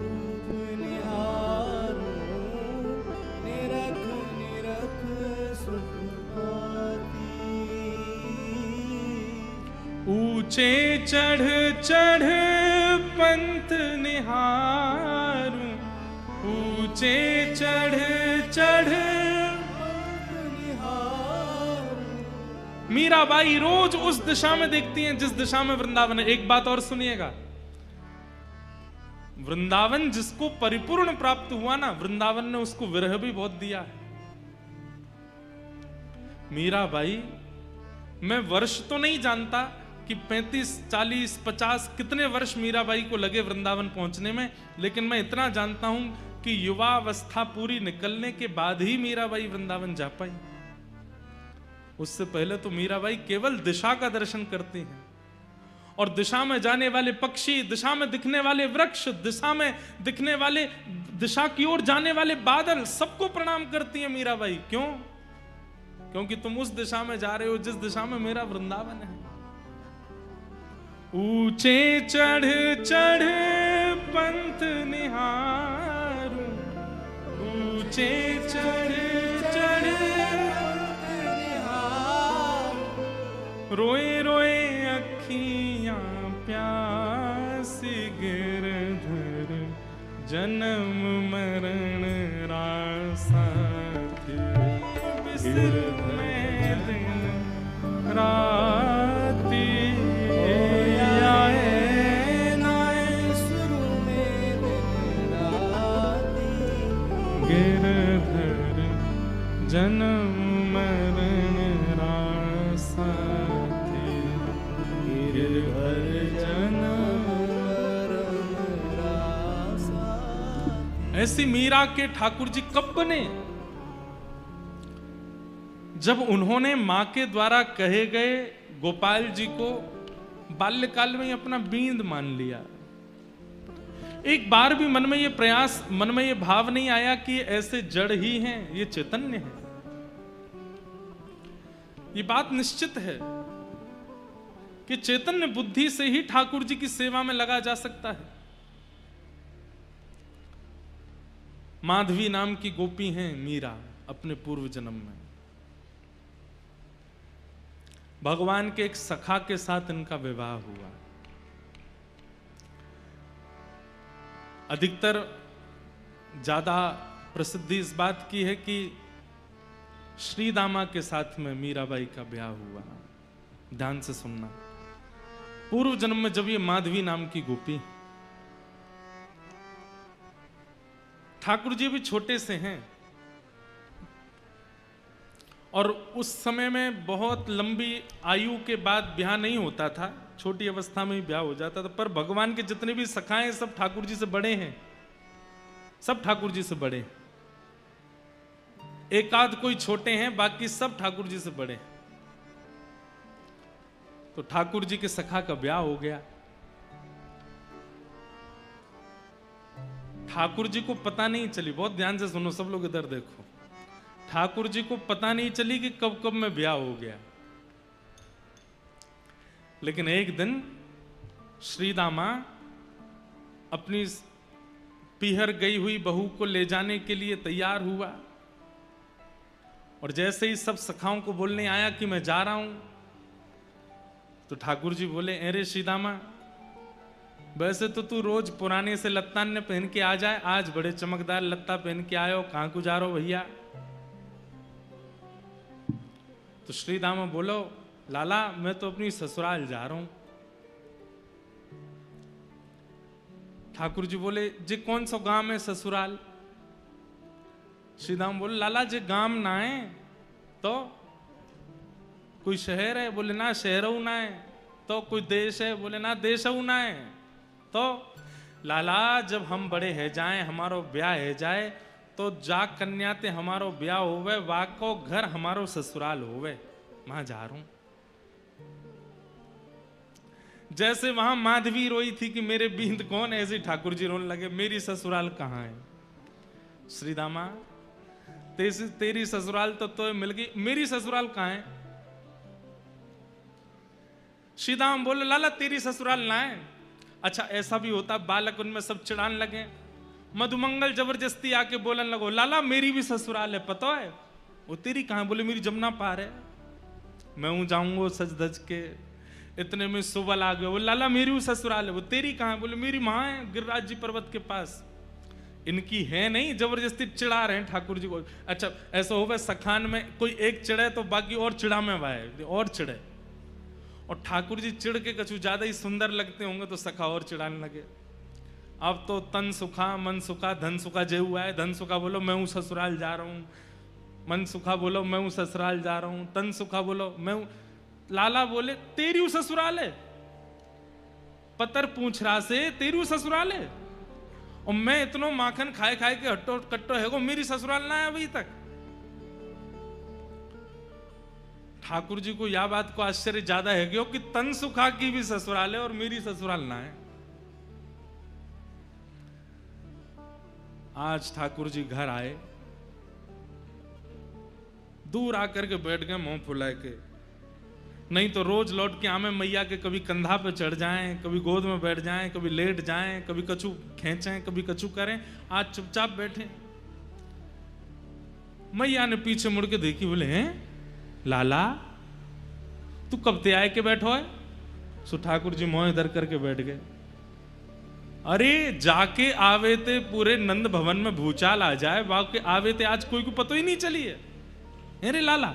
Speaker 2: रूप निहारूं, निरख निरख सुख पाती।
Speaker 1: ऊंचे चढ़ चढ़ पंथ निहारूं, ऊंचे चढ़ चढ़। मीराबाई रोज उस दिशा में देखती हैं जिस दिशा में वृंदावन है। एक बात और सुनिएगा, वृंदावन जिसको परिपूर्ण प्राप्त हुआ ना, वृंदावन ने उसको विरह भी बहुत दिया है। मीराबाई, मैं वर्ष तो नहीं जानता कि 35, 40, 50 कितने वर्ष मीराबाई को लगे वृंदावन पहुंचने में, लेकिन मैं इतना जानता हूं कि युवावस्था पूरी निकलने के बाद ही मीराबाई वृंदावन जा पाई। उससे पहले तो मीराबाई केवल दिशा का दर्शन करती हैं, और दिशा में जाने वाले पक्षी, दिशा में दिखने वाले वृक्ष, दिशा में दिखने वाले, दिशा की ओर जाने वाले बादल, सबको प्रणाम करती है मीराबाई। क्यों? क्योंकि तुम उस दिशा में जा रहे हो जिस दिशा में मेरा वृंदावन है। ऊंचे चढ़ चढ़ पंथ निहारूं, ऊंचे चढ़ चढ़ रोए रोए अखियां प्यासी, गिरधर जन्म मरण रासा थी, बिसर में दिन राती, आए नाए शुरू में दिन राती, गिरधर जन्म मरण रासा, गिरधर जन्म मरण रासा। ऐसी मीरा के ठाकुर जी कब बने? जब उन्होंने मां के द्वारा कहे गए गोपाल जी को बाल्यकाल में अपना बींद मान लिया। एक बार भी मन में ये प्रयास, मन में ये भाव नहीं आया कि ऐसे जड़ ही हैं, ये चैतन्य है। ये बात निश्चित है कि चैतन्य बुद्धि से ही ठाकुर जी की सेवा में लगा जा सकता है। माधवी नाम की गोपी हैं मीरा, अपने पूर्व जन्म में भगवान के एक सखा के साथ इनका विवाह हुआ। अधिकतर ज्यादा प्रसिद्धि इस बात की है कि श्री दामा के साथ में मीराबाई का ब्याह हुआ। ध्यान से सुनना, पूर्व जन्म में जब ये माधवी नाम की गोपी, ठाकुर जी भी छोटे से हैं और उस समय में बहुत लंबी आयु के बाद ब्याह नहीं होता था, छोटी अवस्था में ही ब्याह हो जाता था। पर भगवान के जितने भी सखाए सब ठाकुर जी से बड़े हैं, सब ठाकुर जी से बड़े। एक आध कोई छोटे हैं, बाकी सब ठाकुर जी से बड़े। तो ठाकुर जी के सखा का ब्याह हो गया। ठाकुर जी को पता नहीं चली, बहुत ध्यान से सुनो सब लोग, इधर देखो। ठाकुर जी को पता नहीं चली कि कब कब में ब्याह हो गया। लेकिन एक दिन श्री दामा अपनी पीहर गई हुई बहू को ले जाने के लिए तैयार हुआ, और जैसे ही सब सखाओं को बोलने आया कि मैं जा रहा हूं, तो ठाकुर जी बोले, अरे श्री दामा, वैसे तो तू रोज पुराने से लत्ता ने पहन के आ जाए, आज बड़े चमकदार लत्ता पहन के आए हो, कहां को जा रहे हो भैया? तो श्री दामा बोलो, लाला मैं तो अपनी ससुराल जा रहा हूं। ठाकुर जी बोले, जे कौन सा गांव है ससुराल? श्री दामा बोले, लाला जे गांव ना है तो कोई शहर है? बोले ना शहर ना है। तो कोई देश है? बोले ना देश ना है। तो लाला जब हम बड़े है जाए, हमारो ब्याह है जाए, तो जा कन्या ते हमारो ब्याह होवे, वाको घर हमारो ससुराल होवे, वहां जा रहा हूं। जैसे वहां माधवी रोई थी कि मेरे बींद कौन, ऐसे ठाकुर जी रोने लगे, मेरी ससुराल कहां है? श्री दामा, तेरी ससुराल तो मिल गई, मेरी ससुराल कहां है? श्री दामा बोले, लाला तेरी ससुराल ना है। अच्छा ऐसा भी होता, बालक उनमें सब चिढ़ान लगे। मधुमंगल जबरदस्ती आके बोलने लगो, लाला मेरी भी ससुराल है, पता है? वो तेरी कहां? बोले मेरी जमुना पार है, मैं हूं जाऊंगा सज धज के। इतने में सुबल आ गए, वो लाला मेरी भी ससुराल है। वो तेरी कहां? बोले मेरी मां है गिरिराज जी पर्वत के पास। इनकी है नहीं, जबरदस्ती चिढ़ा रहे हैं ठाकुर जी को। अच्छा ऐसा होगा सखान में कोई एक चिढ़े तो बाकी और चिढ़ा में वाए और चिढ़े, और ठाकुर जी चिढ़ के कछु ज्यादा ही सुंदर लगते होंगे तो सखा और चिढ़ाने लगे। अब तो तन सुखा मन सुखा धन सुखा जे हुआ है, धन सुखा बोलो मैं हूं ससुराल जा रहा हूं, मन सुखा बोलो मैं हूं ससुराल जा रहा हूं, तन सुखा बोलो मैं हूं। लाला बोले तेरी हूं ससुराल है, पतर पूछ रहा से तेरी हूं ससुराल है, और मैं इतनो माखन खाए खाए के हट्टो कट्टो है, मेरी ससुराल ना है अभी तक। ठाकुर जी को यह बात को आश्चर्य ज्यादा है कि तन सुखा की भी ससुराल है और मेरी ससुराल ना है। आज ठाकुर जी घर आए, दूर आकर के बैठ गए मुंह फुला के। नहीं तो रोज लौट के आमे मैया के कभी कंधा पे चढ़ जाएं, कभी गोद में बैठ जाएं, कभी लेट जाएं, कभी कछु खींचें, कभी कछु करें। आज चुपचाप बैठे। मैया ने पीछे मुड़ के देखी, बोले हैं लाला तू कब ते आए के बैठो है? सो ठाकुर जी मोह इधर करके बैठ गए। अरे जाके आवे ते पूरे नंद भवन में भूचाल आ जाए, बाकी आवे ते आज कोई को पतो ही नहीं चली है। अरे लाला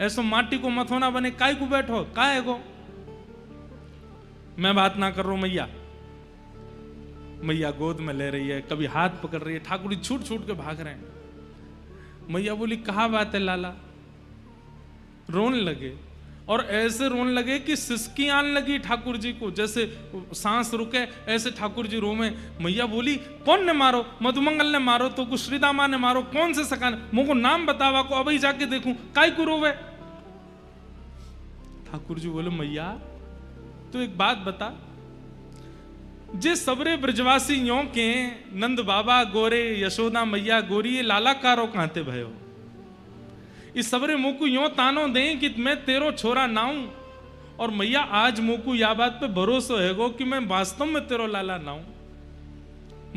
Speaker 1: ऐसो माटी को मथोना बने काय को बैठो, काय को? मैं बात ना कर रहा हूं मैया। मैया गोद में ले रही है, कभी हाथ पकड़ रही है, ठाकुर जी छूट छूट के भाग रहे हैं। मैया बोली कहा बात है लाला? रोने लगे, और ऐसे रोने लगे कि सिसकी आने लगी ठाकुर जी को, जैसे सांस रुके ऐसे ठाकुर जी रोवे। मैया बोली कौन ने मारो? मधुमंगल ने मारो तो कुछ श्रीदामा ने मारो, कौन से सकान? मुझको नाम बतावा को अभी जाके देखूं, काय को रोवे? ठाकुर जी बोले मैया तो एक बात बता, जे सबरे ब्रजवासी यों के नंद बाबा गोरे, यशोदा मैया गोरी, ये लाला कारो कहते भयो। इस सबरे मुकु यों तानो दे कि मैं तेरो छोरा नाऊं, और मैया आज मुकु या बात पे भरोसा है गो कि मैं वास्तव में तेरो लाला नाऊं।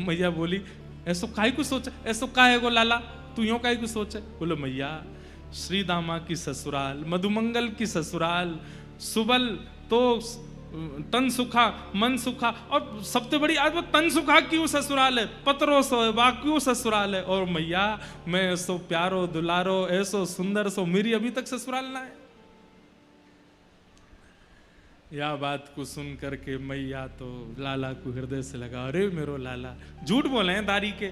Speaker 1: मैया बोली ऐसो काहे को सोचे, ऐसो काहे गो लाला तू यों काहे को सोचे? बोलो मैया श्री दामा की ससुराल, मधुमंगल की ससुराल, सुबल तो तन सुखा मन सुखा, और सबसे बड़ी आज तन सुखा क्यों ससुराल है, पतरो सो है क्यों ससुराल है। और मैया मैं ऐसो प्यारो दुलारो ऐसो सुंदर सो मेरी अभी तक ससुराल ना है। यह बात को सुन करके मैया तो लाला को हृदय से लगा, अरे मेरो लाला झूठ बोले हैं दारी के,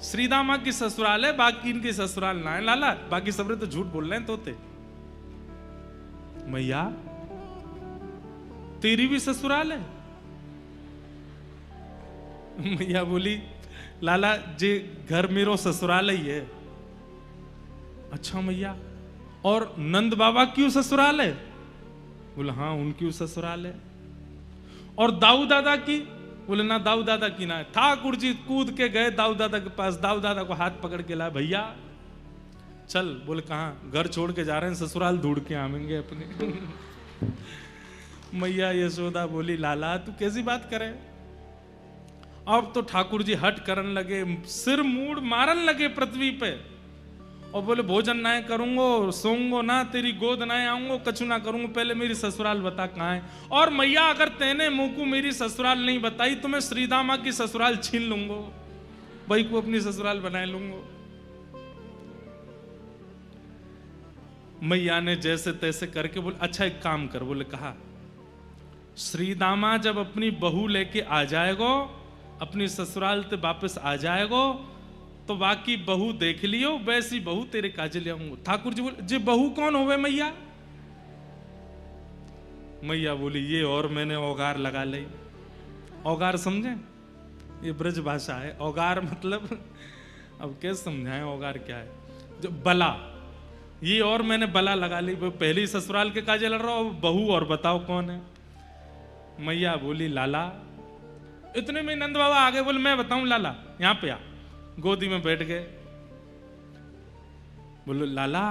Speaker 1: श्रीदामा की ससुराल है बाकी इनकी ससुराल ना है लाला, बाकी सबरे तो झूठ बोल रहे हैं तोते। मैया तेरी भी ससुराल है? मैया बोली लाला जे घर मेरो ससुराल ही है। अच्छा मैया और नंद बाबा क्यों ससुराल है? बोले हाँ उनकी ससुराल है। और दाऊ दादा की? बोले ना दाऊ दादा की ना है। ठाकुर जी कूद के गए दाऊ दादा के पास, दाऊ दादा को हाथ पकड़ के लाए, भैया चल। बोले कहाँ? घर छोड़ के जा रहे हैं, ससुराल ढूंढ के आवेंगे अपने। मैया यशोदा बोली लाला तू कैसी बात करे? अब तो ठाकुर जी हट करने लगे, सिर मूड मारन लगे पृथ्वी पे, और बोले भोजन ना करूंगो, सोऊंगो ना, तेरी गोद ना आऊंगो, कछु ना करूंगो, पहले मेरी ससुराल बता कहाँ है। और मैया अगर तेने मुंह को मेरी ससुराल नहीं बताई तो मैं श्रीदामा की ससुराल छीन लूंगो, वही को अपनी ससुराल बना लूंगो। मैया ने जैसे तैसे करके बोले अच्छा एक काम कर। बोले कहा श्रीदामा जब अपनी बहू लेके आ जाएगो, अपनी ससुराल ते वापस आ जाएगो, तो बाकी बहू देख लियो, वैसी बहू तेरे काजे ले आऊंगा। ठाकुर जी बोले जे बहू कौन होवे मैया? मैया बोली ये और मैंने औगार लगा ली। औगार समझे? ये ब्रज भाषा है। औगार मतलब अब कैसे समझाएं औगार क्या है? जो बला, ये और मैंने बला लगा ली, पहली ससुराल के काजे लड़ रहा हूं, बहू और बताओ कौन है? मैया बोली लाला। इतने में नंद बाबा आगे, बोले मैं बताऊं लाला, यहां पे आ। गोदी में बैठ गए। बोलो लाला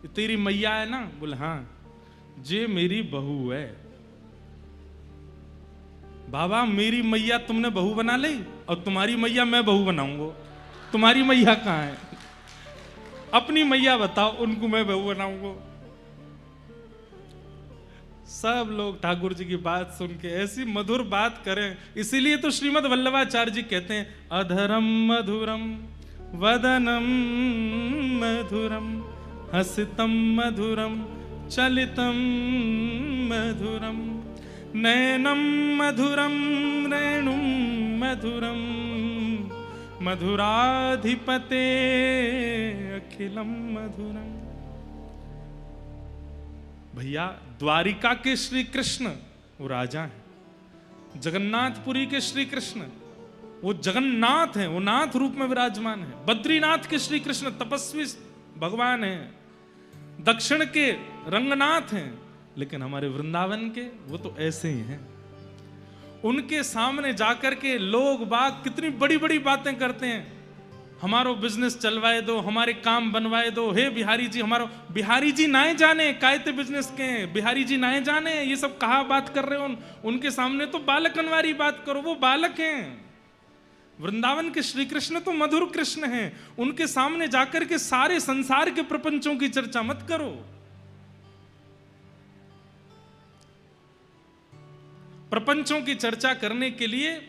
Speaker 1: तेरी मैया है ना? बोले हाँ। जे मेरी बहू है। बाबा मेरी मैया तुमने बहू बना ली और तुम्हारी मैया मैं बहू बनाऊंगा। तुम्हारी मैया कहाँ है? अपनी मैया बताओ, उनको मैं बहू बनाऊंगा। सब लोग ठाकुर जी की बात सुन के ऐसी मधुर बात करें। इसीलिए तो श्रीमद् वल्लभाचार्य जी कहते हैं अधरम मधुरम वदनम मधुरम हसितम मधुरम चलितम मधुरम नैनम मधुरम रेणुम मधुरम मधुराधिपते खिलम मधुरम। भैया द्वारिका के श्री कृष्ण वो राजा हैं, जगन्नाथपुरी के श्री कृष्ण वो जगन्नाथ हैं, वो नाथ रूप में विराजमान है। बद्रीनाथ के श्री कृष्ण तपस्वी भगवान हैं, दक्षिण के रंगनाथ हैं, लेकिन हमारे वृंदावन के वो तो ऐसे ही हैं। उनके सामने जाकर के लोग बाग कितनी बड़ी बड़ी बातें करते हैं, हमारो बिजनेस चलवाए दो, हमारे काम बनवाए दो, हे बिहारी जी हमारो। बिहारी जी नाए जाने कायते बिजनेस के हैं, बिहारी जी नाए जाने ये सब कहा बात कर रहे हो। उनके सामने तो बालकन वाली बात करो, वो बालक हैं। वृंदावन के श्री कृष्ण तो मधुर कृष्ण हैं, उनके सामने जाकर के सारे संसार के प्रपंचों की चर्चा मत करो। प्रपंचों की चर्चा करने के लिए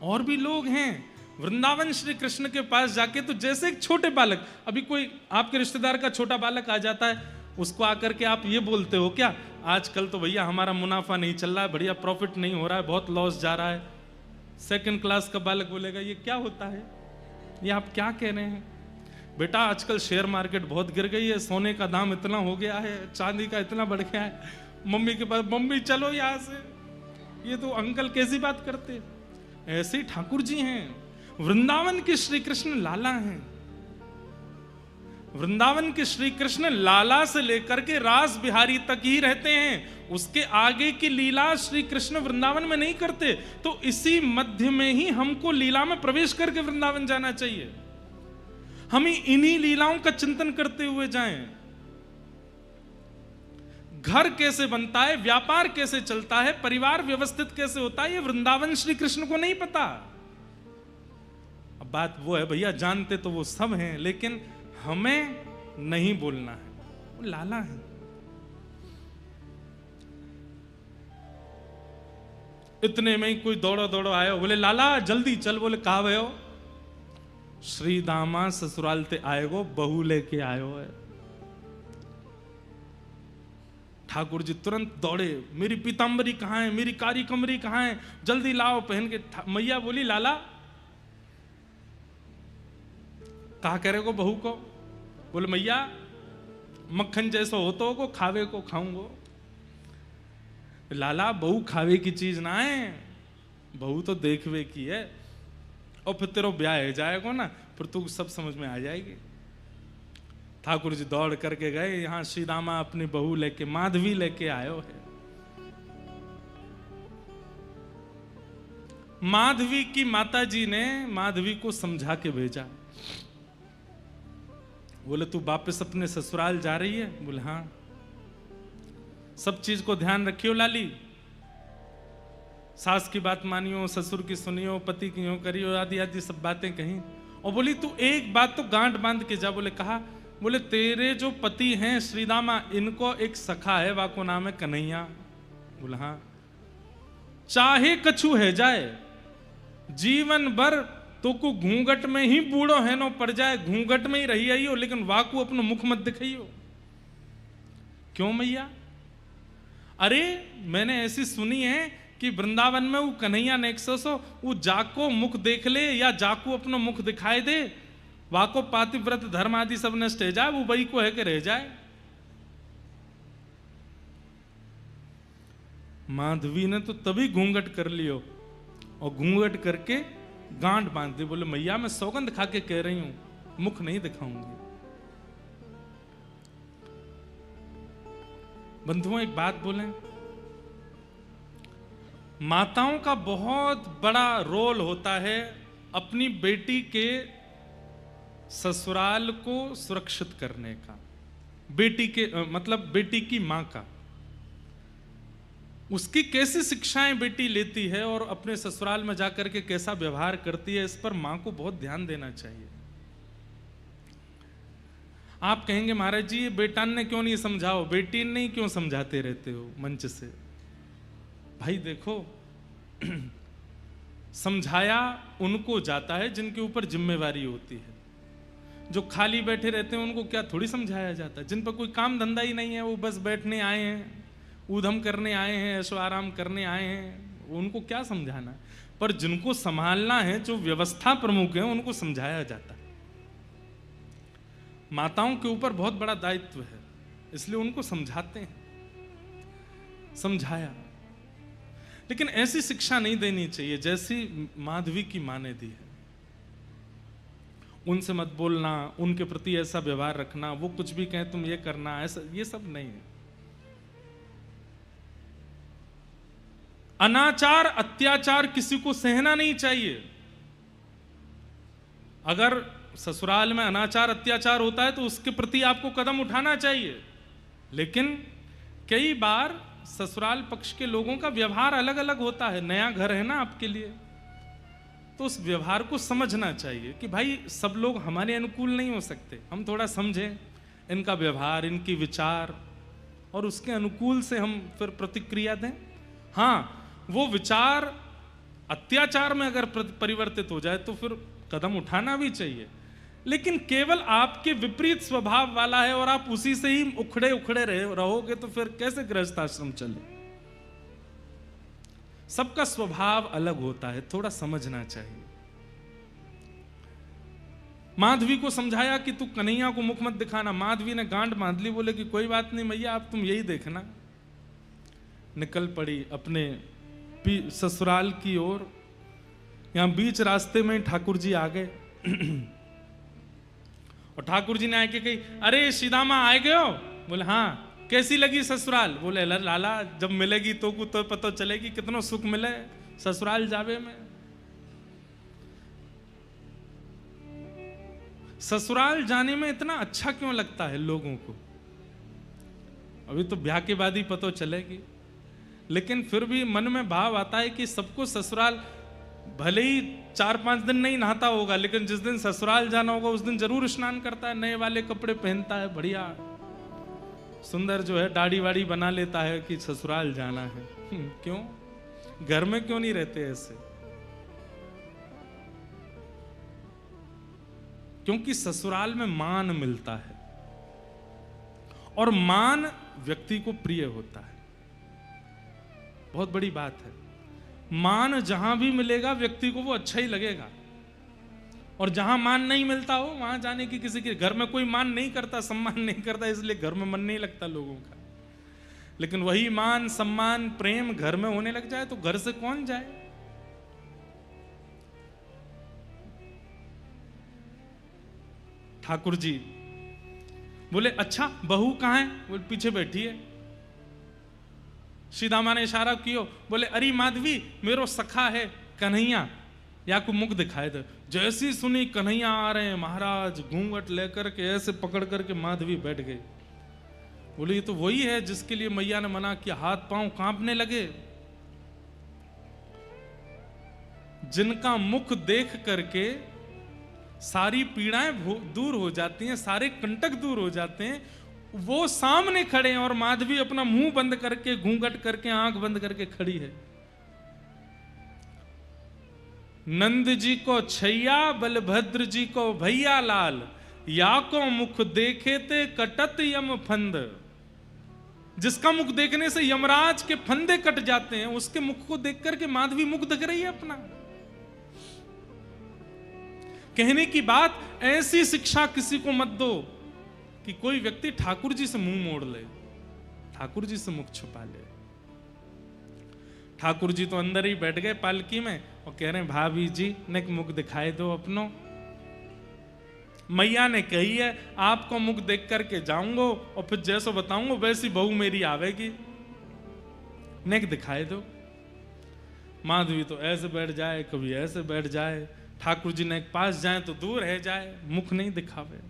Speaker 1: और भी लोग हैं। वृंदावन श्री कृष्ण के पास जाके तो जैसे एक छोटे बालक, अभी कोई आपके रिश्तेदार का छोटा बालक आ जाता है, उसको आकर के आप ये बोलते हो क्या, आजकल तो भैया हमारा मुनाफा नहीं चल रहा है, बढ़िया प्रॉफिट नहीं हो रहा है, बहुत लॉस जा रहा है। सेकंड क्लास का बालक बोलेगा ये क्या होता है, ये आप क्या कह रहे हैं? बेटा आजकल शेयर मार्केट बहुत गिर गई है, सोने का दाम इतना हो गया है, चांदी का इतना बढ़ गया है। मम्मी के पास, मम्मी चलो यहाँ से, ये तो अंकल कैसी बात करते। ऐसे ही ठाकुर जी हैं, वृंदावन के श्री कृष्ण लाला हैं। वृंदावन के श्री कृष्ण लाला से लेकर के रास बिहारी तक ही रहते हैं, उसके आगे की लीला श्री कृष्ण वृंदावन में नहीं करते। तो इसी मध्य में ही हमको लीला में प्रवेश करके वृंदावन जाना चाहिए। हम इन्हीं लीलाओं का चिंतन करते हुए जाएं। घर कैसे बनता है, व्यापार कैसे चलता है, परिवार व्यवस्थित कैसे होता है, ये वृंदावन श्री कृष्ण को नहीं पता। अब बात वो है भैया, जानते तो वो सब हैं, लेकिन हमें नहीं बोलना है, वो लाला है। इतने में ही कोई दौड़ो दौड़ो आयो, बोले लाला जल्दी चल। बोले कहा भैया, श्री दामा ससुराल ते आएगो, बहू लेके आयो है। ठाकुर जी तुरंत दौड़े, मेरी पीतांबरी कहाँ है, मेरी कारी कमरी कहाँ है, जल्दी लाओ पहन के। मैया बोली लाला कहा करेगो बहू को? बोले मैया मक्खन जैसा हो तो को खावे को खाऊंगो। लाला बहू खावे की चीज ना है, बहू तो देखवे की है, और फिर तेरा ब्याह हो जाएगा ना, फिर तू सब समझ में आ जाएगी। ठाकुर जी दौड़ करके गए, यहां श्री रामा अपनी बहू लेके, माधवी लेके आयो है। माधवी की माता जी ने माधवी को समझा के भेजा। बोले तू वापस अपने ससुराल जा रही है? बोले हाँ। सब चीज को ध्यान रखियो लाली, सास की बात मानियो, ससुर की सुनियो, पति की यूं करियो, आदि आदि सब बातें कहीं। और बोली तू एक बात तो गांठ बांध के जा। बोले कहा? बोले तेरे जो पति हैं श्रीदामा, इनको एक सखा है, वाको नाम है कन्हैया। बोला हाँ। चाहे कछु है जाए, जीवन भर तो को घूंघट में ही बूढ़ो है नो पड़ जाए, घूंघट में ही रही आई हो, लेकिन वाकू अपनो मुख मत दिखाइयो। क्यों मैया? अरे मैंने ऐसी सुनी है कि वृंदावन में वो कन्हैया नेक्सस हो, वो जाको मुख देख ले या जाको अपनो मुख दिखाई दे, वाको पातिव्रत धर्म आदि सब नष्ट हो जाए, वो वही को है कि रह जाए। माधवी ने तो तभी घूंघट कर लियो, और घूंघट करके गांठ बांध दी। बोले मैया मैं सौगंध खा के कह रही हूं, मुख नहीं दिखाऊंगी। बंधुओं एक बात बोलें, माताओं का बहुत बड़ा रोल होता है अपनी बेटी के ससुराल को सुरक्षित करने का। बेटी के मतलब बेटी की मां का, उसकी कैसी शिक्षाएं बेटी लेती है और अपने ससुराल में जाकर के कैसा व्यवहार करती है, इस पर मां को बहुत ध्यान देना चाहिए। आप कहेंगे महाराज जी बेटा ने क्यों नहीं समझाओ, बेटी ने क्यों समझाते रहते हो मंच से? भाई देखो, समझाया उनको जाता है जिनके ऊपर जिम्मेवारी होती है। जो खाली बैठे रहते हैं उनको क्या थोड़ी समझाया जाता है? जिन पर कोई काम धंधा ही नहीं है, वो बस बैठने आए हैं, ऊधम करने आए हैं, ऐशो आराम करने आए हैं, उनको क्या समझाना? पर जिनको संभालना है, जो व्यवस्था प्रमुख है, उनको समझाया जाता है। माताओं के ऊपर बहुत बड़ा दायित्व है, इसलिए उनको समझाते हैं, समझाया। लेकिन ऐसी शिक्षा नहीं देनी चाहिए जैसी माधवी की मां ने दी है। उनसे मत बोलना, उनके प्रति ऐसा व्यवहार रखना, वो कुछ भी कहें तुम ये करना, ऐसा ये सब नहीं है। अनाचार अत्याचार किसी को सहना नहीं चाहिए। अगर ससुराल में अनाचार अत्याचार होता है तो उसके प्रति आपको कदम उठाना चाहिए, लेकिन कई बार ससुराल पक्ष के लोगों का व्यवहार अलग अलग होता है। नया घर है ना आपके लिए, तो उस व्यवहार को समझना चाहिए कि भाई सब लोग हमारे अनुकूल नहीं हो सकते, हम थोड़ा समझें इनका व्यवहार, इनकी विचार, और उसके अनुकूल से हम फिर प्रतिक्रिया दें। हाँ, वो विचार अत्याचार में अगर परिवर्तित हो जाए तो फिर कदम उठाना भी चाहिए, लेकिन केवल आपके विपरीत स्वभाव वाला है और आप उसी से ही उखड़े उखड़े रहोगे तो फिर कैसे गृहस्थ आश्रम चले। सबका स्वभाव अलग होता है, थोड़ा समझना चाहिए। माधवी को समझाया कि तू कन्हैया को मुख मत दिखाना। माधवी ने गांड बांध ली, बोले कि कोई बात नहीं मैया, आप तुम यही देखना। निकल पड़ी अपने ससुराल की ओर। यहां बीच रास्ते में ठाकुर जी आ गए और ठाकुर जी ने आके कही, अरे सीदामा आए गए हो? बोले हाँ। कैसी लगी ससुराल? बोले लाला जब मिलेगी तो को तो पता चलेगी कितना सुख मिले ससुराल जावे में। ससुराल जाने में इतना अच्छा क्यों लगता है लोगों को? अभी तो ब्याह के बाद ही पता चलेगी, लेकिन फिर भी मन में भाव आता है कि सबको ससुराल, भले ही 4-5 दिन नहीं नहाता होगा, लेकिन जिस दिन ससुराल जाना होगा उस दिन जरूर स्नान करता है, नए वाले कपड़े पहनता है, बढ़िया सुंदर जो है दाढ़ी वाड़ी बना लेता है कि ससुराल जाना है। क्यों? घर में क्यों नहीं रहते ऐसे? क्योंकि ससुराल में मान मिलता है और मान व्यक्ति को प्रिय होता है। बहुत बड़ी बात है। मान जहां भी मिलेगा व्यक्ति को वो अच्छा ही लगेगा, और जहां मान नहीं मिलता हो वहां जाने की किसी के घर में कोई मान नहीं करता, सम्मान नहीं करता, इसलिए घर में मन नहीं लगता लोगों का। लेकिन वही मान सम्मान प्रेम घर में होने लग जाए तो घर से कौन जाए? ठाकुर जी बोले अच्छा बहू कहां है? बोले पीछे बैठी है। सीदामा ने इशारा किया, बोले अरे माधवी मेरो सखा है कन्हैया, या को मुख दिखाए दे। जैसी सुनी कन्हैया आ रहे हैं महाराज, घूंघट लेकर के ऐसे पकड़ करके माधवी बैठ गई। बोले ये तो वही है जिसके लिए मैया ने मना किया। हाथ पांव कांपने लगे। जिनका मुख देख करके सारी पीड़ाएं दूर हो जाती हैं, सारे कंटक दूर हो जाते हैं, वो सामने खड़े हैं और माधवी अपना मुंह बंद करके, घूंघट करके, आंख बंद करके खड़ी है। नंद जी को छैया, बलभद्र जी को भैया लाल, या को मुख देखे ते कटत यम फंद। जिसका मुख देखने से यमराज के फंदे कट जाते हैं, उसके मुख को देख करके माधवी मुख दिख रही है अपना। कहने की बात, ऐसी शिक्षा किसी को मत दो कि कोई व्यक्ति ठाकुर जी से मुंह मोड़ ले, ठाकुर जी से मुख छुपा ले। ठाकुर जी तो अंदर ही बैठ गए पालकी में और कह रहे हैं भाभी जी ने मुख दिखाई दो अपनो। मैया ने कही है आपको मुख देख करके जाऊंगा और फिर जैसा बताऊंगा वैसी बहू मेरी आवेगी, नेक दिखाई दो। माधवी तो ऐसे बैठ जाए, कभी ऐसे बैठ जाए। ठाकुर जी ने पास जाए तो दूर रह जाए, मुख नहीं दिखावे।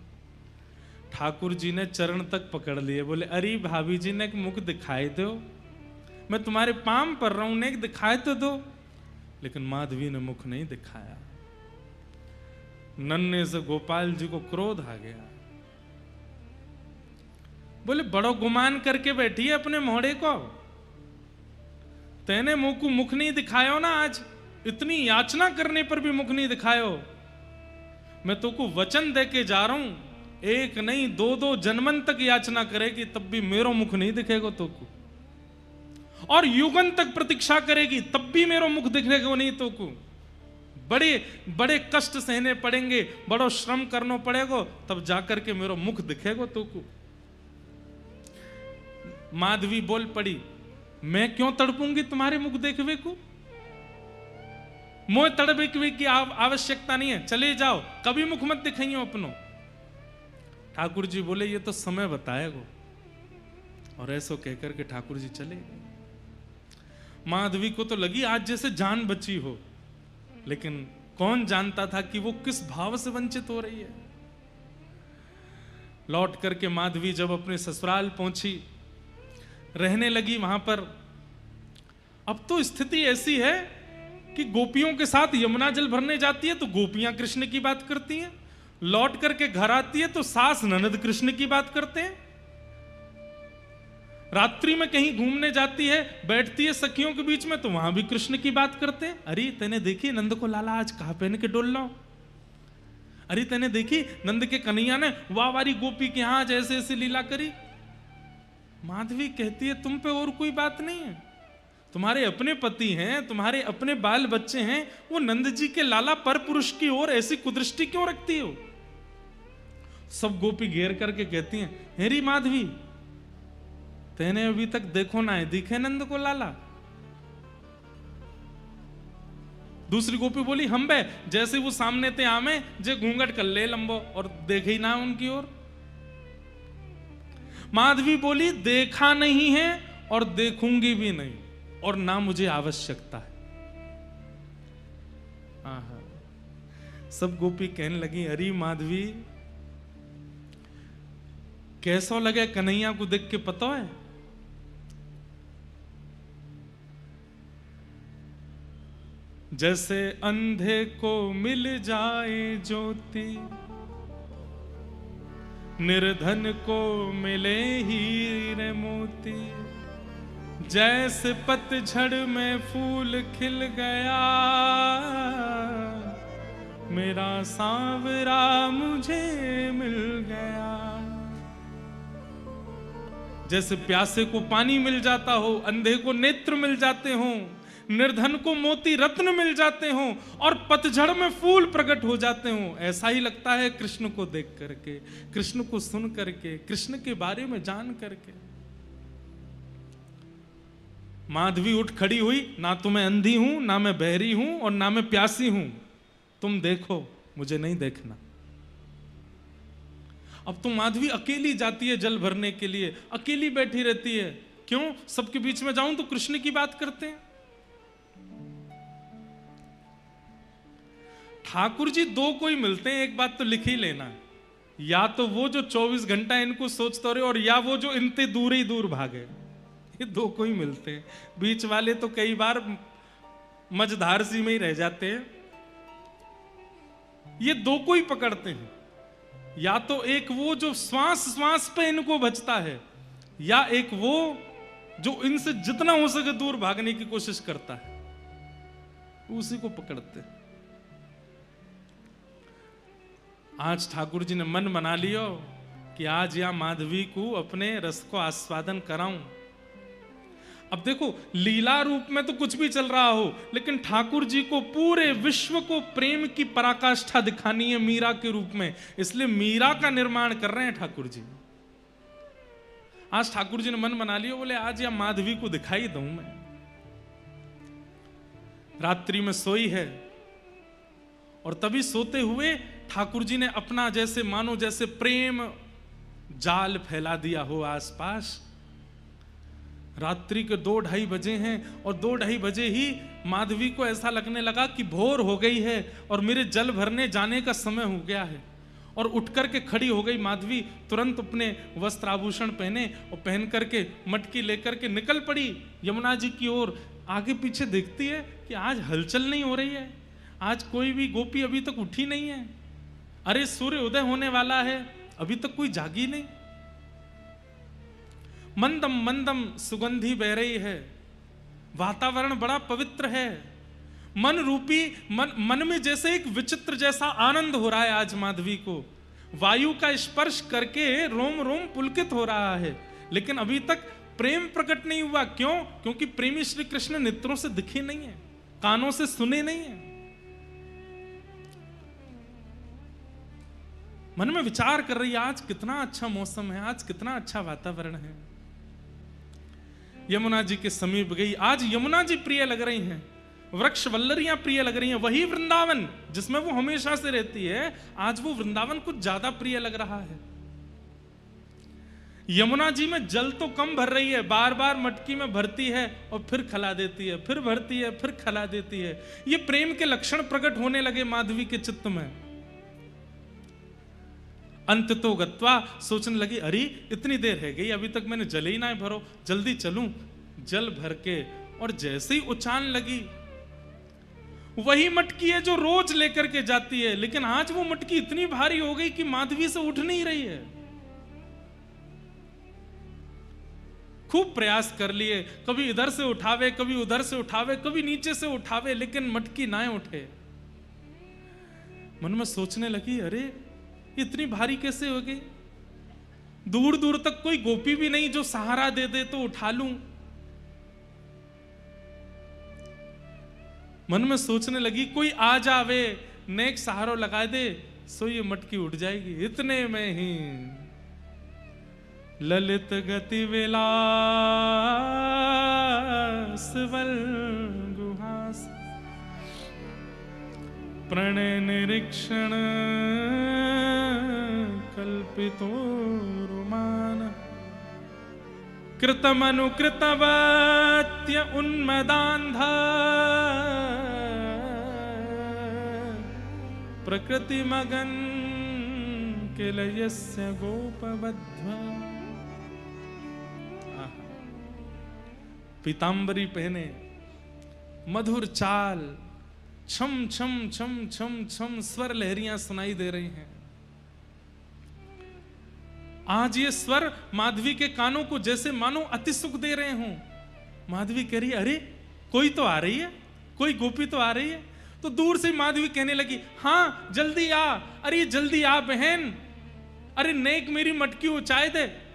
Speaker 1: ठाकुर जी ने चरण तक पकड़ लिए, बोले अरे भाभी जी ने मुख दिखाई दो, मैं तुम्हारे पाम पर रहा हूं, नेक दिखाई तो दो। लेकिन माधवी ने मुख नहीं दिखाया। नन्हे से गोपाल जी को क्रोध आ गया। बोले बड़ो गुमान करके बैठी है अपने मोहड़े को, तेने मुंह को मुख नहीं दिखायो ना। आज इतनी याचना करने पर भी मुख नहीं दिखायो। मैं तो को वचन दे के जा रहा हूं, एक नहीं 2-2 जन्मन तक याचना करेगी तब भी मेरो मुख नहीं दिखेगा तो को, और युगन तक प्रतीक्षा करेगी तब भी मेरो मुख दिखेगा नहीं तो को। बड़े बड़े कष्ट सहने पड़ेंगे, बड़ो श्रम करना पड़ेगा, तब जाकर के मेरा मुख दिखेगा तो को। माधवी बोल पड़ी, मैं क्यों तड़पूंगी तुम्हारे मुख देखवे को? मोह तड़पे की आवश्यकता नहीं है, चले जाओ, कभी मुख मत दिखाइयो अपनो। ठाकुर जी बोले, ये तो समय बताएगा। और ऐसा कहकर के ठाकुर जी चले गए। माधवी को तो लगी आज जैसे जान बची हो, लेकिन कौन जानता था कि वो किस भाव से वंचित हो रही है। लौट करके माधवी जब अपने ससुराल पहुंची, रहने लगी वहां पर। अब तो स्थिति ऐसी है कि गोपियों के साथ यमुना जल भरने जाती है तो गोपियां कृष्ण की बात करती हैं, लौट करके घर आती है तो सास ननद कृष्ण की बात करते हैं। रात्रि में कहीं घूमने जाती है, बैठती है सखियों के बीच में तो वहां भी कृष्ण की बात करते हैं। अरे तैने देखी नंद को लाला आज कहां पहन के डोल रहा हो? अरे तैने देखी नंद के कन्हैया ने वाह वारी गोपी के यहां जैसे ऐसे लीला करी। माधवी कहती है, तुम पे और कोई बात नहीं है, तुम्हारे अपने पति हैं, तुम्हारे अपने बाल बच्चे हैं, वो नंद जी के लाला पर पुरुष की ओर ऐसी कुदृष्टि क्यों रखती हो? सब गोपी घेर करके कहती हैं, हेरी माधवी, तेने अभी तक देखो ना है, दिखे नंद को लाला? दूसरी गोपी बोली, हम बे जैसे वो सामने थे आमे जे घूंघट कर ले लंबो और देखे ही ना उनकी ओर। माधवी बोली, देखा नहीं है और देखूंगी भी नहीं, और ना मुझे आवश्यकता है। आहा। सब गोपी कहने लगी, अरे माधवी, कैसा लगे कन्हैया को देख के पता है? जैसे अंधे को मिल जाए ज्योति, निर्धन को मिले हीरे मोती, जैसे पतझड़ में फूल खिल गया, मेरा सांवरा मुझे मिल गया। जैसे प्यासे को पानी मिल जाता हो, अंधे को नेत्र मिल जाते हो, निर्धन को मोती रत्न मिल जाते हो, और पतझड़ में फूल प्रकट हो जाते हो, ऐसा ही लगता है कृष्ण को देख करके, कृष्ण को सुन करके, कृष्ण के बारे में जान करके। माधवी उठ खड़ी हुई, ना तो मैं अंधी हूं, ना मैं बहरी हूं, और ना मैं प्यासी हूं, तुम देखो, मुझे नहीं देखना। अब तो माधवी अकेली जाती है जल भरने के लिए, अकेली बैठी रहती है। क्यों? सबके बीच में जाऊं तो कृष्ण की बात करते हैं। ठाकुर जी दो कोई मिलते हैं, एक बात तो लिख ही लेना, या तो वो जो 24 घंटा इनको सोचते रहे, और या वो जो इनते दूर ही दूर भागे। ये दो कोई मिलते हैं, बीच वाले तो कई बार मझधार सी में ही रह जाते हैं। ये दो कोई पकड़ते हैं, या तो एक वो जो श्वास श्वास पे इनको बचता है, या एक वो जो इनसे जितना हो सके दूर भागने की कोशिश करता है, उसी को पकड़ते हैं। आज ठाकुर जी ने मन बना लियो कि आज या माधवी को अपने रस को आस्वादन कराऊं। अब देखो, लीला रूप में तो कुछ भी चल रहा हो, लेकिन ठाकुर जी को पूरे विश्व को प्रेम की पराकाष्ठा दिखानी है मीरा के रूप में, इसलिए मीरा का निर्माण कर रहे हैं ठाकुर जी। आज ठाकुर जी ने मन बना लिया, बोले आज या माधवी को दिखाई दूं मैं। रात्रि में सोई है, और तभी सोते हुए ठाकुर जी ने अपना जैसे मानो जैसे प्रेम जाल फैला दिया हो आसपास। रात्रि के 2-2:30 बजे हैं, और 2-2:30 बजे ही माधवी को ऐसा लगने लगा कि भोर हो गई है और मेरे जल भरने जाने का समय हो गया है। और उठ करके खड़ी हो गई माधवी, तुरंत अपने वस्त्र आभूषण पहने और पहन करके मटकी लेकर के निकल पड़ी यमुना जी की ओर। आगे पीछे देखती है कि आज हलचल नहीं हो रही है, आज कोई भी गोपी अभी तक उठी नहीं है। अरे सूर्य उदय होने वाला है, अभी तक कोई जागी नहीं। मंदम मंदम सुगंधी बह रही है, वातावरण बड़ा पवित्र है, मन रूपी मन में जैसे एक विचित्र जैसा आनंद हो रहा है। आज माधवी को वायु का स्पर्श करके रोम रोम पुलकित हो रहा है, लेकिन अभी तक प्रेम प्रकट नहीं हुआ। क्यों? क्योंकि प्रेमी श्री कृष्ण नेत्रों से दिखे नहीं है, कानों से सुने नहीं है। मन में विचार कर रही है, आज कितना अच्छा मौसम है, आज कितना अच्छा वातावरण है। यमुना जी के समीप गई, आज यमुना जी प्रिय लग रही हैं, वृक्ष वल्लरियां प्रिय लग रही हैं। वही वृंदावन जिसमें वो हमेशा से रहती है, आज वो वृंदावन कुछ ज्यादा प्रिय लग रहा है। यमुना जी में जल तो कम भर रही है, बार बार मटकी में भरती है और फिर खला देती है, फिर भरती है, फिर खला देती है। ये प्रेम के लक्षण प्रकट होने लगे माधवी के चित्त में। अंत तो गत्वा, सोचने लगी, अरे इतनी देर है गई, अभी तक मैंने जल ही ना भरो, जल्दी चलूं। जल भर के और जैसे ही उछान लगी, वही मटकी है जो रोज लेकर के जाती है, लेकिन आज वो मटकी इतनी भारी हो गई कि माधवी से उठ नहीं रही है। खूब प्रयास कर लिए, कभी इधर से उठावे, कभी उधर से उठावे, कभी नीचे से उठावे, लेकिन मटकी ना उठे। मन में सोचने लगी, अरे इतनी भारी कैसे हो गई? दूर दूर तक कोई गोपी भी नहीं जो सहारा दे दे तो उठा लूं। मन में सोचने लगी, कोई आ जावे, नेक सहारो लगा दे, सो ये मटकी उठ जाएगी। इतने में ही ललित गति विलास वल गुहास, प्रणय निरीक्षण कल्पितो रुमान, कृतमनुकृतवत्य उन्मदान्ध, प्रकृति मगन किलयस्य गोपबद्ध। पीतांबरी पहने, मधुर चाल, छम छम छम छम छम स्वर लहरियां सुनाई दे रही हैं। आज ये स्वर माधवी के कानों को जैसे मानो अति सुख दे रहे हों। माधवी कह रही है, अरे कोई तो आ रही है, कोई गोपी तो आ रही है। तो दूर से माधवी कहने लगी, हाँ जल्दी आ, अरे जल्दी आ बहन, अरे नेक मेरी मटकी उचाए दे।